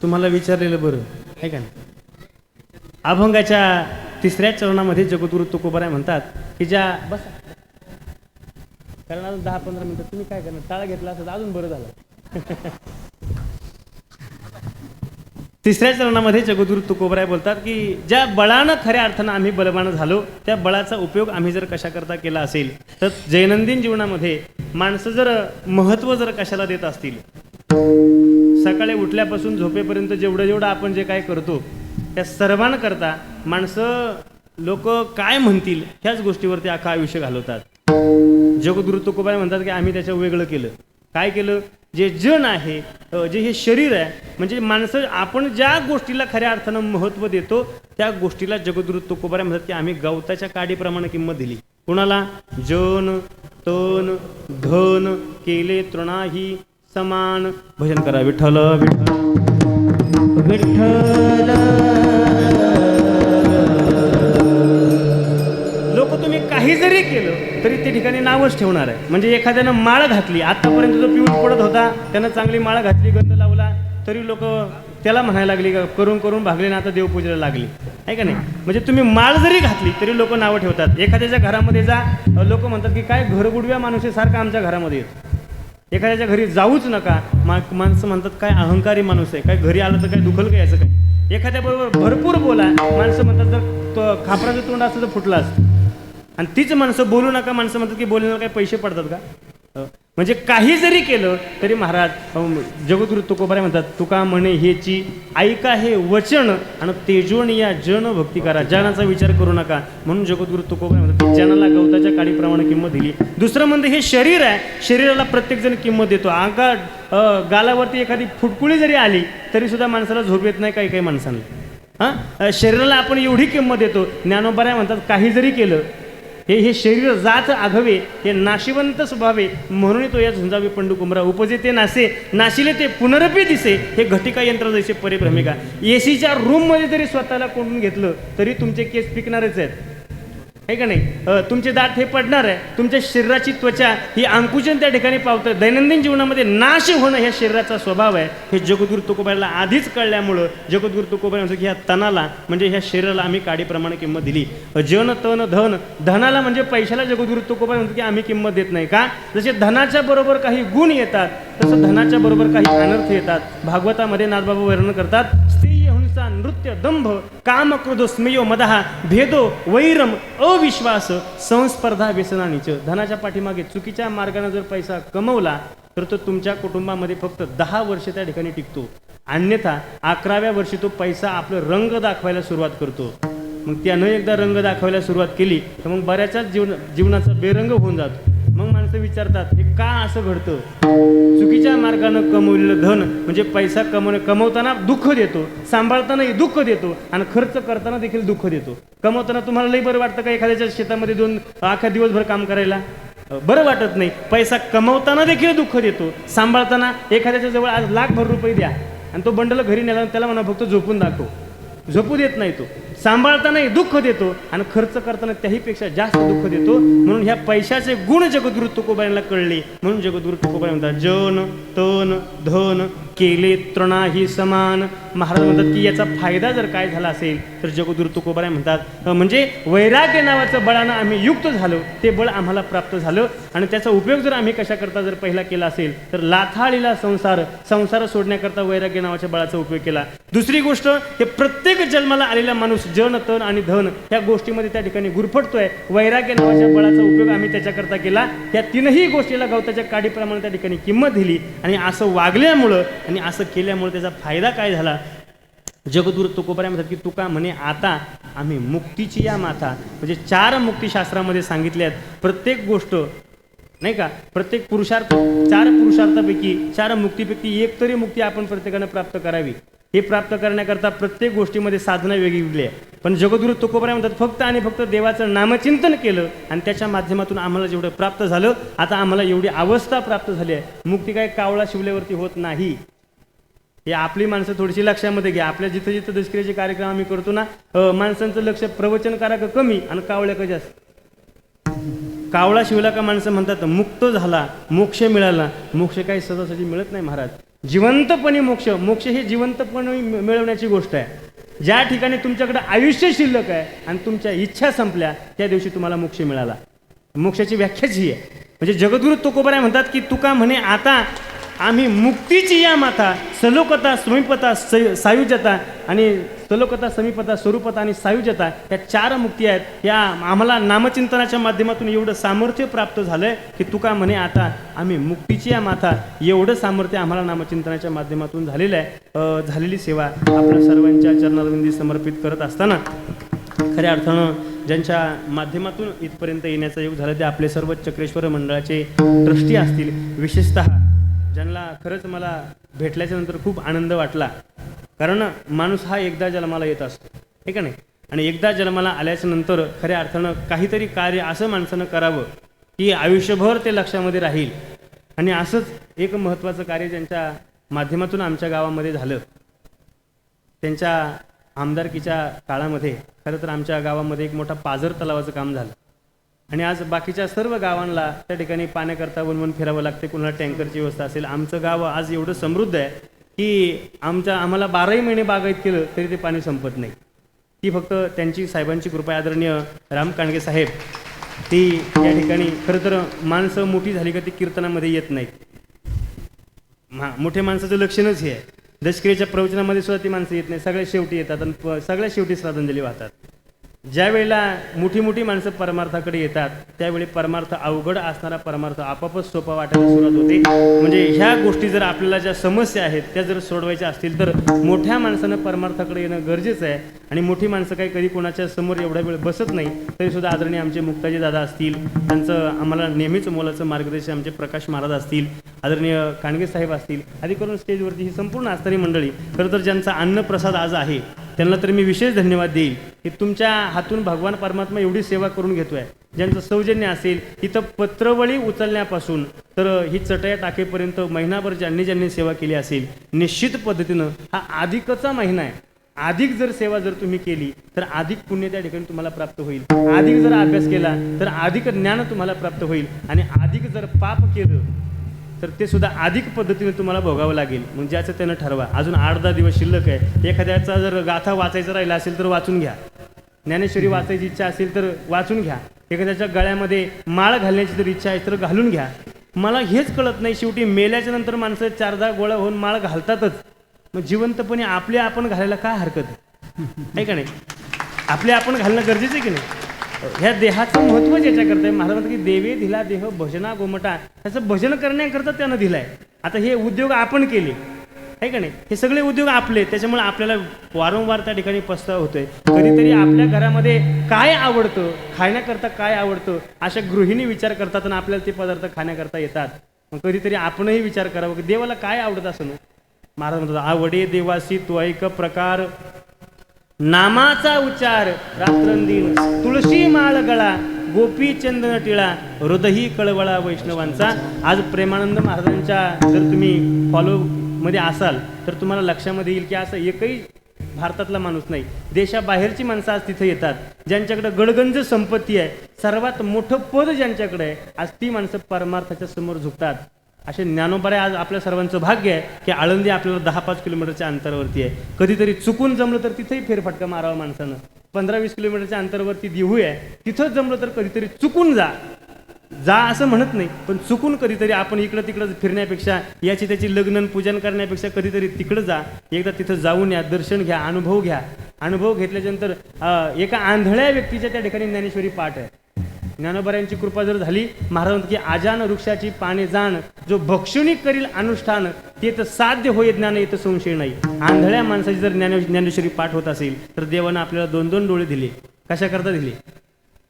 तुम्हाला विचारलेलं बरं आहे का नाही. अभंगाच्या 3ऱ्या चरणामध्ये जगद्गुरु तुकोबाराय म्हणतात की ज्या बस कारण अजून 10-15 मिनिटं तुम्ही काय करणार, टाळा घेतला असं अजून बरं झालं. 3ऱ्या चरणामध्ये जगद्गुरु तुकोबाराय बोलतात की ज्या बळानं खऱ्या अर्थानं आम्ही बलवान झालो, त्या बळाचा उपयोग आम्ही जर कशाकरता केला असेल तर दैनंदिन जीवनामध्ये माणसं जर महत्त्व जर कशाला देत असतील, सकाळी उठल्यापासून झोपेपर्यंत जेवढं आपण जे काय करतो त्या सर्वांकरता माणसं लोक काय म्हणतील ह्याच गोष्टीवरती अख्खं आयुष्य घालवतात. जगद्गुरु तुकोबाराय म्हणतात की आम्ही त्याचं वेगळं केलं. काय केलं? जे जन आहे, जे हे शरीर आहे, म्हणजे माणसं आपण ज्या गोष्टीला खऱ्या अर्थानं महत्त्व देतो त्या गोष्टीला जगद्गुरु तुकोबाराय म्हणतात की आम्ही गवताच्या काडीप्रमाणे किंमत दिली. कुणाला? जन तन धन केले तृणाही समान. भजन करा विठ्ठल विठ्ठल विठ्ठल. लोक तुम्ही काही जरी केलं तरी ते ठिकाणी नावच ठेवणार आहे. म्हणजे एखाद्यानं माळ घातली, आतापर्यंत जो पिऊन पडत होता त्यानं चांगली माळ घातली, गंध लावला, तरी लोक त्याला म्हणायला लागली का करून करून भागले ना आता देवपूजेला लागली आहे का नाही. म्हणजे तुम्ही माळ जरी घातली तरी लोक नावं ठेवतात. एखाद्याच्या घरामध्ये जा, लोक म्हणतात की काय घरगुडव्या माणूसारखा आमच्या घरामध्ये येतो. एखाद्याच्या घरी जाऊच नका, माणसं म्हणतात काय अहंकारी माणूस आहे, काय घरी आलं तर काय दुखल काय, याचं काय. एखाद्याबरोबर भरपूर बोला, माणसं म्हणतात जर खापराचं तोंड असतं तर फुटलं असतं. आणि तीच माणसं बोलू नका, माणसं म्हणतात की बोलण्याला काही पैसे पडतात का. म्हणजे काही जरी केलं तरी महाराज जगद्गुरु तुकोबाराय म्हणतात तुका म्हणे हेची ऐका हे वचन आणि तेजोन या जन भक्ती करा, जनाचा विचार करू नका. म्हणून जगद्गुरु तुकोबाराय म्हणतात जनाला गवताच्या काडीप्रमाणे किंमत दिली. दुसरं म्हणजे हे शरीर आहे, शरीराला प्रत्येक जण किंमत देतो. गालावरती एखादी फुटकुळी जरी आली तरी सुद्धा माणसाला झोप येत नाही काही काही माणसांना. शरीराला आपण एवढी किंमत देतो. ज्ञानोबाराय म्हणतात काही जरी केलं हे शरीर जात आघवे, हे नाशिवंत स्वभावे, म्हणून तो या झुंजावी पंडू कुंभरा उपजे ते नासे, नाशिले ते पुनरपी दिसे, हे घटिका यंत्र जैसे परिभ्रमिका. एसीच्या रूममध्ये जरी स्वतःला कोंडून घेतलं तरी तुमचे केस पिकणारच आहेत आहे का नाही. तुमचे दात हे पडणार आहे. तुमच्या शरीराची त्वचा ही अंकुचन त्या ठिकाणी पावतं. दैनंदिन जीवनामध्ये नाश होणं ह्या शरीराचा स्वभाव आहे. हे जगद्गुरु तुकोबारायला आधीच कळल्यामुळं जगद्गुरु तुकोबाराय म्हणतो की ह्या तनाला म्हणजे ह्या शरीराला आम्ही काडीप्रमाणे किंमत दिली. जन तन धन, धनाला म्हणजे पैशाला जगद्गुरु तुकोबाराय म्हणतो की आम्ही किंमत देत नाही. का? जसे धनाच्या बरोबर काही गुण येतात तसं धनाच्या बरोबर काही अनर्थ येतात. भागवतामध्ये नाथबाबा वर्णन करतात नृत्य दंभ काम क्रोध स्मेयो मदहा भेदो वैरम अविश्वास संस्पर्धा व्यसनानीच. धनाच्या पाठीमागे चुकीच्या मार्गाने जर पैसा कमवला तर तो तुमच्या कुटुंबामध्ये फक्त 10 वर्ष त्या ठिकाणी टिकतो. अन्यथा 11व्या वर्षी तो पैसा आपलं रंग दाखवायला सुरुवात करतो. मग त्यानं एकदा रंग दाखवायला सुरुवात केली तर मग बऱ्याचशाच जीवनाचा बेरंग होऊन जातो. मग माणसं विचारतात हे का असं घडतं. चुकीच्या मार्गानं कमवलेलं धन म्हणजे पैसा कमवताना दुःख देतो, सांभाळतानाही दुःख देतो आणि खर्च करताना देखील दुःख देतो. कमवताना तुम्हाला लई बरं वाटतं का एखाद्याच्या शेतामध्ये अख्खा दिवसभर काम करायला बरं वाटत नाही. पैसा कमवताना देखील दुःख देतो, सांभाळताना एखाद्याच्या जवळ आज लाखभर रुपये द्या आणि तो बंडल घरी नेला त्याला म्हणा फक्त झोपून दाखव, झोपू देत नाही. तो सांभाळतानाही दुःख देतो आणि खर्च करताना त्याहीपेक्षा जास्त दुःख देतो. म्हणून ह्या पैशाचे गुण जगद्गुरु तुकोबारायला कळले. म्हणून जगद्गुरु तुकोबाराय म्हणतात जन तन धन केले तृणाही समान. महाराज म्हणतात की याचा फायदा जर काय झाला असेल तर जगद्गुरु तुकोबाराय म्हणतात म्हणजे वैराग्य नावाचं बळानं आम्ही युक्त झालो, ते बळ आम्हाला प्राप्त झालं. आणि त्याचा उपयोग जर आम्ही कशाकरता जर पहिला केला असेल तर लाथाळीला संसार सोडण्याकरता वैराग्य नावाच्या बळाचा उपयोग केला. दुसरी गोष्ट हे प्रत्येक जन्माला आलेला माणूस जन तन आणि धन ह्या गोष्टीमध्ये त्या ठिकाणी गुरफटतोय. वैराग्य नावाच्या बळाचा उपयोग आम्ही त्याच्याकरता केला. या तीनही गोष्टीला गवताच्या काडीप्रमाणे त्या ठिकाणी किंमत दिली. आणि असं वागल्यामुळं आणि असं केल्यामुळे त्याचा फायदा काय झाला. जगद्गुरु तुकोबाराय म्हणतात की तुका म्हणे आता आम्ही मुक्तीची या माथा म्हणजे 4 मुक्तीशास्त्रामध्ये सांगितल्यात. प्रत्येक गोष्ट नाही का, प्रत्येक पुरुषार्थ 4 पुरुषार्थापैकी 4 मुक्तीपैकी एक तरी मुक्ती आपण प्रत्येकानं प्राप्त करावी. हे प्राप्त करण्याकरता प्रत्येक गोष्टीमध्ये साधना वेगवेगळी आहे. पण जगद्गुरु तुकोबाराय म्हणतात फक्त आणि फक्त देवाचं नामचिंतन केलं आणि त्याच्या माध्यमातून आम्हाला जेवढं प्राप्त झालं, आता आम्हाला एवढी अवस्था प्राप्त झाली आहे. मुक्ती काय कावळा शिवल्यावरती होत नाही. हे आपली माणसं थोडीशी लक्षामध्ये घ्या. आपल्या जिथं जिथं दशक्रियेचे कार्यक्रम आम्ही करतो ना, माणसांचं लक्ष प्रवचनकाराक कमी आणि कावळ्याक जास्त. कावळा शिवला का माणसं म्हणतात मुक्त झाला, मोक्ष मिळाला. मोक्ष काही सहजासहजी मिळत नाही महाराज. जिवंतपणे मोक्ष, मोक्ष हे जिवंतपणे मिळवण्याची गोष्ट आहे. ज्या ठिकाणी तुमच्याकडे आयुष्य शिल्लक आहे आणि तुमच्या इच्छा संपल्या त्या दिवशी तुम्हाला मोक्ष मिळाला. मोक्षाची व्याख्याच ही आहे. म्हणजे जगद्गुरु तुकोबराय म्हणतात की तुका म्हणे आता आम्ही मुक्तीची या माथा सलोकता समीपता सायुज्यता आणि सलोकता समीपता स्वरूपता आणि सायुज्यता या 4 मुक्ती आहेत. या आम्हाला नामचिंतनाच्या माध्यमातून एवढं सामर्थ्य प्राप्त झालंय की तुका म्हणे आता आम्ही मुक्तीची या माथा, एवढं सामर्थ्य आम्हाला नामचिंतनाच्या माध्यमातून झालेलं आहे. झालेली सेवा आपल्या सर्वांच्या चरणारविंदी समर्पित करत असताना खऱ्या अर्थानं ज्यांच्या माध्यमातून इथपर्यंत येण्याचा योग झाला ते आपले सर्व चक्रेश्वर मंडळाचे ट्रस्टी असतील. विशेषतः ज्यांना खरंच मला भेटल्याच्या नंतर खूप आनंद वाटला. कारण माणूस हा एकदा जन्माला येत असतो, हे का नाही. आणि एकदा जन्माला आल्याच्या नंतर खऱ्या अर्थानं काहीतरी कार्य असं माणसानं करावं की आयुष्यभर ते लक्षामध्ये राहील. आणि असंच एक महत्त्वाचं कार्य ज्यांच्या माध्यमातून आमच्या गावामध्ये झालं, त्यांच्या आमदारकीच्या काळामध्ये खरं तर आमच्या गावामध्ये एक मोठा पाझर तलावाचं काम झालं. आणि आज बाकीच्या सर्व गावांना त्या ठिकाणी पाण्याकरता वनवन फिरावं लागते, कुणाला टँकरची व्यवस्था असेल. आमचं गाव आज एवढं समृद्ध आहे की आम्हाला 12ही महिने बागायत केलं तरी ते पाणी संपत नाही. ती फक्त त्यांची साहेबांची कृपा. आदरणीय राम कांडगे साहेब ती या ठिकाणी खरं तर माणसं मोठी झाली का ती कीर्तनामध्ये येत नाहीत. मोठ्या माणसाचं लक्षणच हे आहे. दशक्रियेच्या प्रवचनामध्ये सुद्धा ती माणसं येत नाही, सगळ्या शेवटी येतात आणि सगळ्या शेवटी श्रद्धांजली वाहतात. ज्या वेळेला मोठी मोठी माणसं परमार्थाकडे येतात त्यावेळी परमार्थ अवघड असणारा परमार्थ आपापच सोपा वाटायला सुरुवात होते. म्हणजे ह्या गोष्टी जर आपल्याला ज्या समस्या आहेत त्या जर सोडवायच्या असतील तर मोठ्या माणसानं परमार्थाकडे येणं गरजेचं आहे. आणि मोठी माणसं काही कधी कोणाच्या समोर एवढा वेळ बसत नाही. तरीसुद्धा आदरणीय आमचे मुक्ताजी दादा असतील, त्यांचं आम्हाला नेहमीच मोलाचं मार्गदर्शन आमचे प्रकाश महाराज असतील, आदरणीय कांडगे साहेब असतील, आधी करून स्टेजवरती ही संपूर्ण असणारी मंडळी खरं तर ज्यांचा अन्नप्रसाद आज आहे त्यांना तर मी विशेष धन्यवाद देईल की तुमच्या हातून भगवान परमात्मा एवढी सेवा करून घेतोय. ज्यांचं सौजन्य असेल इथं पत्रवळी उचलण्यापासून तर ही चटया टाकेपर्यंत महिनाभर ज्यांनी सेवा केली असेल, निश्चित पद्धतीनं हा अधिकचा महिना आहे. अधिक जर सेवा जर तुम्ही केली तर अधिक पुण्य त्या ठिकाणी तुम्हाला प्राप्त होईल. अधिक जर अभ्यास केला तर अधिक ज्ञान तुम्हाला प्राप्त होईल. आणि अधिक जर पाप केलं तर ते सुद्धा अधिक पद्धतीने तुम्हाला भोगावं लागेल. मग ज्याचं त्यानं ठरवा. अजून 8-10 दिवस शिल्लक आहे. एखाद्याचा जर गाथा वाचायचा राहिला असेल तर वाचून घ्या. ज्ञानेश्वरी वाचायची इच्छा असेल तर वाचून घ्या. एखाद्याच्या गळ्यामध्ये माळ घालण्याची जर इच्छा आहे तर घालून घ्या. मला हेच कळत नाही, शेवटी मेल्याच्या नंतर माणसं 4-10 गोळा होऊन माळ घालतातच. मग जिवंतपणे आपले आपण घालायला काय हरकत आहे का नाही. आपले आपण घालणं गरजेचं आहे की नाही. ह्या देहाचं महत्त्व ज्याच्याकरता आहे. महाराज म्हणतात की देवे दिला देह भजना गोमटा, त्याचं भजन करण्याकरता त्यानं दिलाय. आता हे उद्योग आपण केले आहे का नाही. हे सगळे उद्योग आपले, त्याच्यामुळे आपल्याला वारंवार त्या ठिकाणी पस्तावा होतोय. कधीतरी आपल्या घरामध्ये काय आवडतं, खाण्याकरता काय आवडतं अशा गृहिणी विचार करतात आणि आपल्याला ते पदार्थ खाण्याकरता येतात. मग कधीतरी आपणही विचार करावं की देवाला काय आवडत असं. महाराज म्हणतात आवडे देवासी तो ऐक प्रकार, नामाचा उच्चार रात्रंदिन, तुळशी माळ गळा, गोपी चंदन टिळा, हृदयी कळवळा वैष्णवांचा. आज प्रेमानंद महाराजांच्या जर तुम्ही फॉलो मध्ये असाल तर तुम्हाला लक्षामध्ये येईल की असं एकही भारतातला माणूस नाही, देशाबाहेरची माणसं आज तिथे येतात ज्यांच्याकडे गडगंज संपत्ती आहे, सर्वात मोठं पद ज्यांच्याकडे आहे, आज ती माणसं परमार्थाच्या समोर झुकतात. असे ज्ञानोबारे आज आपल्या सर्वांचं भाग्य आहे की आळंदी आपल्याला 10-5 किलोमीटरच्या अंतरावरती आहे. कधीतरी चुकून जमलं तर तिथेही फेरफटका मारावा माणसानं. 15-20 किलोमीटरच्या अंतरावरती देहू आहे, तिथंच जमलं तर कधीतरी चुकून जा असं म्हणत नाही, पण चुकून कधीतरी आपण इकडं तिकडं फिरण्यापेक्षा, याची त्याची लग्न पूजन करण्यापेक्षा कधीतरी तिकडं जा, एकदा तिथं जाऊन या, दर्शन घ्या, अनुभव घ्या. अनुभव घेतल्यानंतर एका आंधळ्या व्यक्तीच्या त्या ठिकाणी ज्ञानेश्वरी पाठ आहे. ज्ञानोबाऱ्यांची कृपा जर झाली, महाराज की आजान वृक्षाची पाने जाण, जो भक्षुनी करील अनुष्ठान, ते तर साध्य होय ज्ञान येतं संशय नाही. आंधळ्या माणसाची जर ज्ञानेश्वरी पाठ होत असेल तर देवानं आपल्याला 2-2 डोळे दिले. कशाकरता दिले?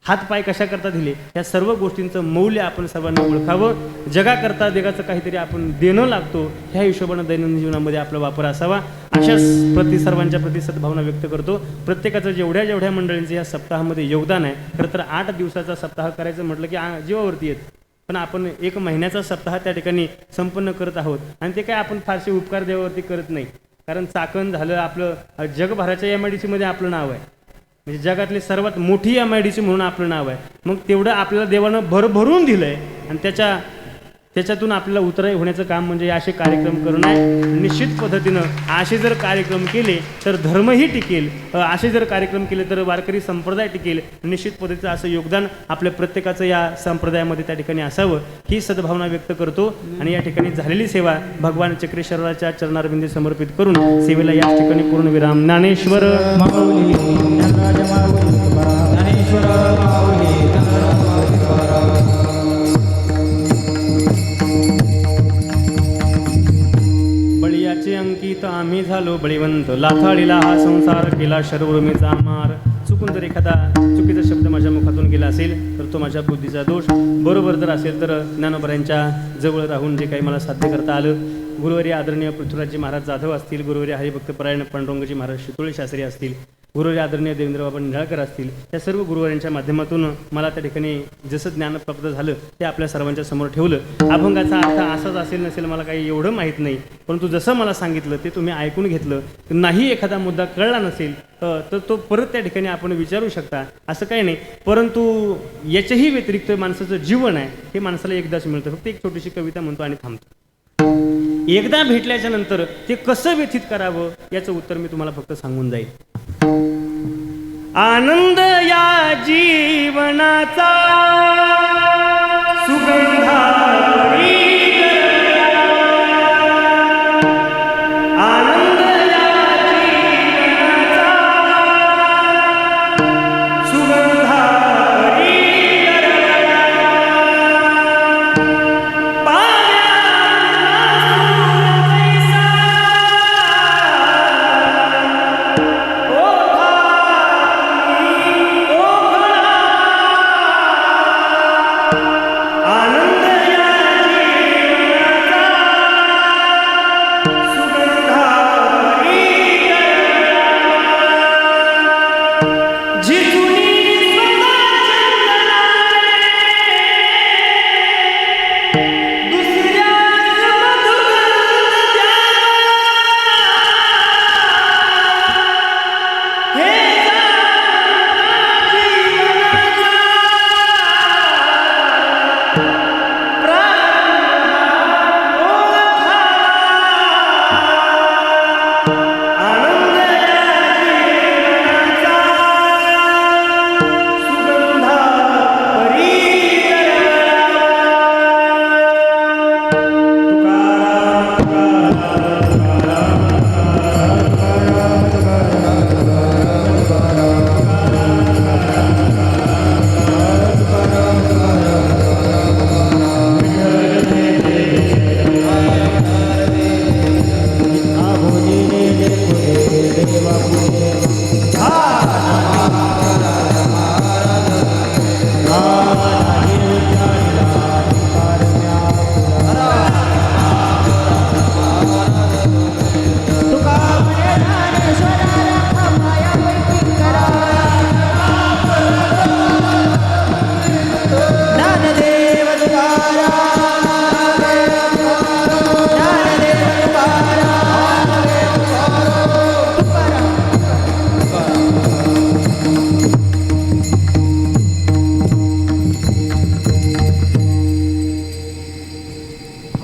हातपाय कशाकरता दिले? या सर्व गोष्टींचं मौल्य आपण सर्वांना ओळखावं. जगाकरता जगाचं काहीतरी आपण देणं लागतो, ह्या हिशोबानं दैनंदिन जीवनामध्ये आपला वापर असावा. अशाच सर्वांच्या प्रति सद्भावना व्यक्त करतो. प्रत्येकाचं जेवढ्या मंडळींचं या सप्ताहामध्ये योगदान आहे. खरं तर 8 दिवसाचा सप्ताह करायचं म्हटलं की जीवावरती येत, पण आपण 1 महिन्याचा सप्ताह त्या ठिकाणी संपन्न करत आहोत. आणि ते काय आपण फारसे उपकार देवावरती करत नाही, कारण चाकण झालं आपलं, जगभराच्या MIDC मध्ये आपलं नाव आहे, म्हणजे जगातली सर्वात मोठी MIDC म्हणून आपलं नाव आहे. मग तेवढं आपल्याला देवानं भरभरून दिलंय आणि त्याच्या त्याच्यातून आपल्याला उतराई होण्याचं काम म्हणजे असे कार्यक्रम करणं आहे. निश्चित पद्धतीनं असे जर कार्यक्रम केले तर धर्मही टिकेल, असे जर कार्यक्रम केले तर वारकरी संप्रदाय टिकेल. निश्चित पद्धतीचं असं योगदान आपल्या प्रत्येकाचं या संप्रदायामध्ये त्या ठिकाणी असावं ही सद्भावना व्यक्त करतो. आणि या ठिकाणी झालेली सेवा भगवान चक्रेश्वराच्या चरणारविंदी समर्पित करून सेवेला या ठिकाणी पूर्ण विराम. ज्ञानेश्वर माऊली ज्ञानराज माऊली तुकाराम ज्ञानेश्वर माऊली ज्ञानराज माऊली तुकाराम. बळीयाचे अंकित आम्ही झालो बळीवंत, लाथाळीला हा संसार केला शरवृमीचा मार. चुकून जर एखादा चुकीचा शब्द माझ्या मुखातून गेला असेल तर तो माझ्या बुद्धीचा दोष. बरोबर जर असेल तर ज्ञानोबरांच्या जवळ राहून जे काही मला साध्य करता आलं, गुरुवारी आदरणीय पृथ्वीराजजी महाराज जाधव असतील, गुरुवारी हरिभक्तपरायण पांडुरंगजी महाराज शितोळे शास्त्री असतील, गुरुवारी आदरणीय देवेंद्रबाबा निंबाळकर असतील, या सर्व गुरुवारांच्या माध्यमातून मला त्या ठिकाणी जसं ज्ञान प्राप्त झालं ते आपल्या सर्वांच्या समोर ठेवलं. अभंगाचा अर्थ असाच असेल नसेल मला काही एवढं माहीत नाही, परंतु जसं मला सांगितलं ते तुम्ही ऐकून घेतलं. नाही एखादा मुद्दा कळला नसेल तर तो परत त्या ठिकाणी आपण विचारू शकता, असं काही नाही. परंतु याच्याही व्यतिरिक्त माणसाचं जीवन आहे हे माणसाला एकदाच मिळतं. फक्त एक छोटीशी कविता म्हणतो आणि थांबतो. एकदा भेटल्याच्या नंतर ते कसं व्यथित करावं याचं उत्तर मी तुम्हाला फक्त सांगून जाईल. आनंद या जीवनाचा सुगंधारी आनंद या जीवनाचा सुगंधारी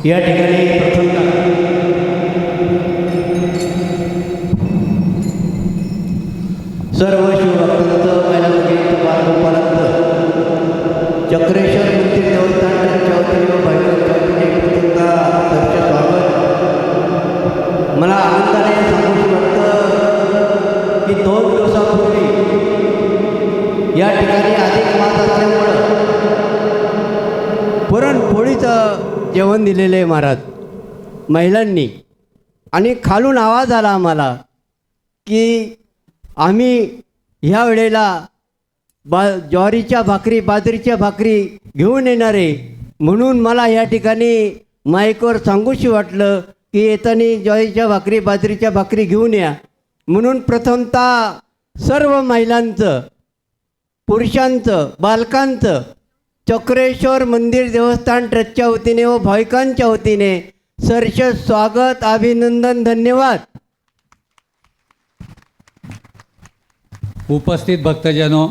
या ठिकाणी प्रथमतः सर्व शिवभक्तांचं पहिल्यापर्यंत बालगोपालांत चक्रेश्वर मंदिर देवस्थानच्या वतीने व भाविकांच्या वतीने प्रथमतः सरचे स्वागत. मला आनंदाने सांगूशी वाटतं की 2 दिवसापूर्वी या ठिकाणी अधिक मास असल्यामुळं पुरणपोळीचं जेवण दिलेलं आहे महाराज महिलांनी. आणि खालून आवाज आला आम्हाला की आम्ही ह्या वेळेला ज्वारीच्या भाकरी बाजरीच्या भाकरी घेऊन येणार आहे. म्हणून मला या ठिकाणी माईकवर सांगूशी वाटलं की येताना ज्वारीच्या भाकरी बाजरीच्या भाकरी घेऊन या. म्हणून प्रथमतः सर्व महिलांचं, पुरुषांचं, बालकांचं चक्रेश्वर मंदिर देवस्थान ट्रस्टच्या वतीने व भाविकांच्या वतीने सरसं स्वागत, अभिनंदन, धन्यवाद. उपस्थित भक्तजनो,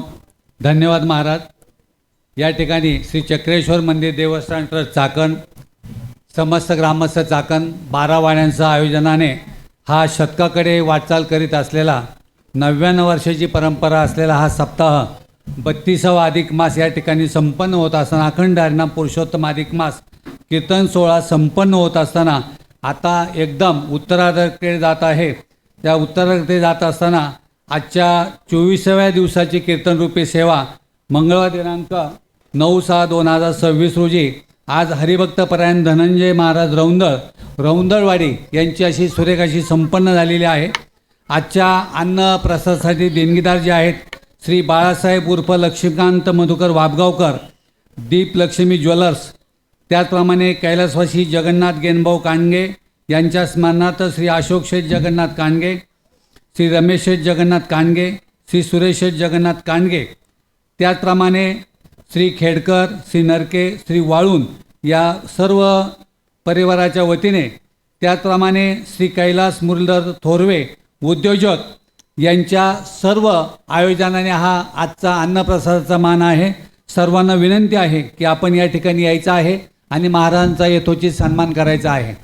धन्यवाद महाराज. या ठिकाणी श्री चक्रेश्वर मंदिर देवस्थान ट्रस्ट चाकण समस्त ग्रामस्थ चाकण 12 वाड्यांच्या आयोजनाने हा शतकाकडे वाटचाल करीत असलेला 99 वर्षाची परंपरा असलेला हा सप्ताह 32वा अधिक मास या ठिकाणी संपन्न होत असताना अखंड हरिनाम पुरुषोत्तम अधिक मास कीर्तन सोहळा संपन्न होत असताना आता एकदम उत्तरार्धाकडे जात आहे. त्या उत्तरार्धाकडे जात असताना आजच्या 24व्या दिवसाची कीर्तनरूपी सेवा मंगळवार दिनांक 9/6/2026 रोजी आज हरिभक्तपरायण धनंजय महाराज रौंदळवाडी यांची अशी सुरेख अशी संपन्न झालेली आहे. आजच्या अन्न प्रसादासाठी देणगीदार जे आहेत श्री बाळासाहेब उर्फ लक्ष्मीकांत मधुकर वाबगावकर, दीप लक्ष्मी ज्वेलर्स, त्याचप्रमाणे कैलासवासी जगन्नाथ गेनभाऊ कांडगे यांच्या स्मरणार्थ श्री अशोक शेठ जगन्नाथ कांडगे, श्री रमेश शेठ जगन्नाथ कांडगे, श्री सुरेश शेठ जगन्नाथ कांडगे, त्याचप्रमाणे श्री खेडकर, श्री नरके, श्री वाळून या सर्व परिवाराच्या वतीने, त्याचप्रमाणे श्री कैलास मुरलीधर थोरवे उद्योजक यांच्या सर्व आयोजनाने हा आजचा अन्नप्रसादाचा मान आहे. सर्वांना विनंती आहे की आपण या ठिकाणी यायचं आहे आणि महाराजांचा यथोचित सन्मान करायचा आहे.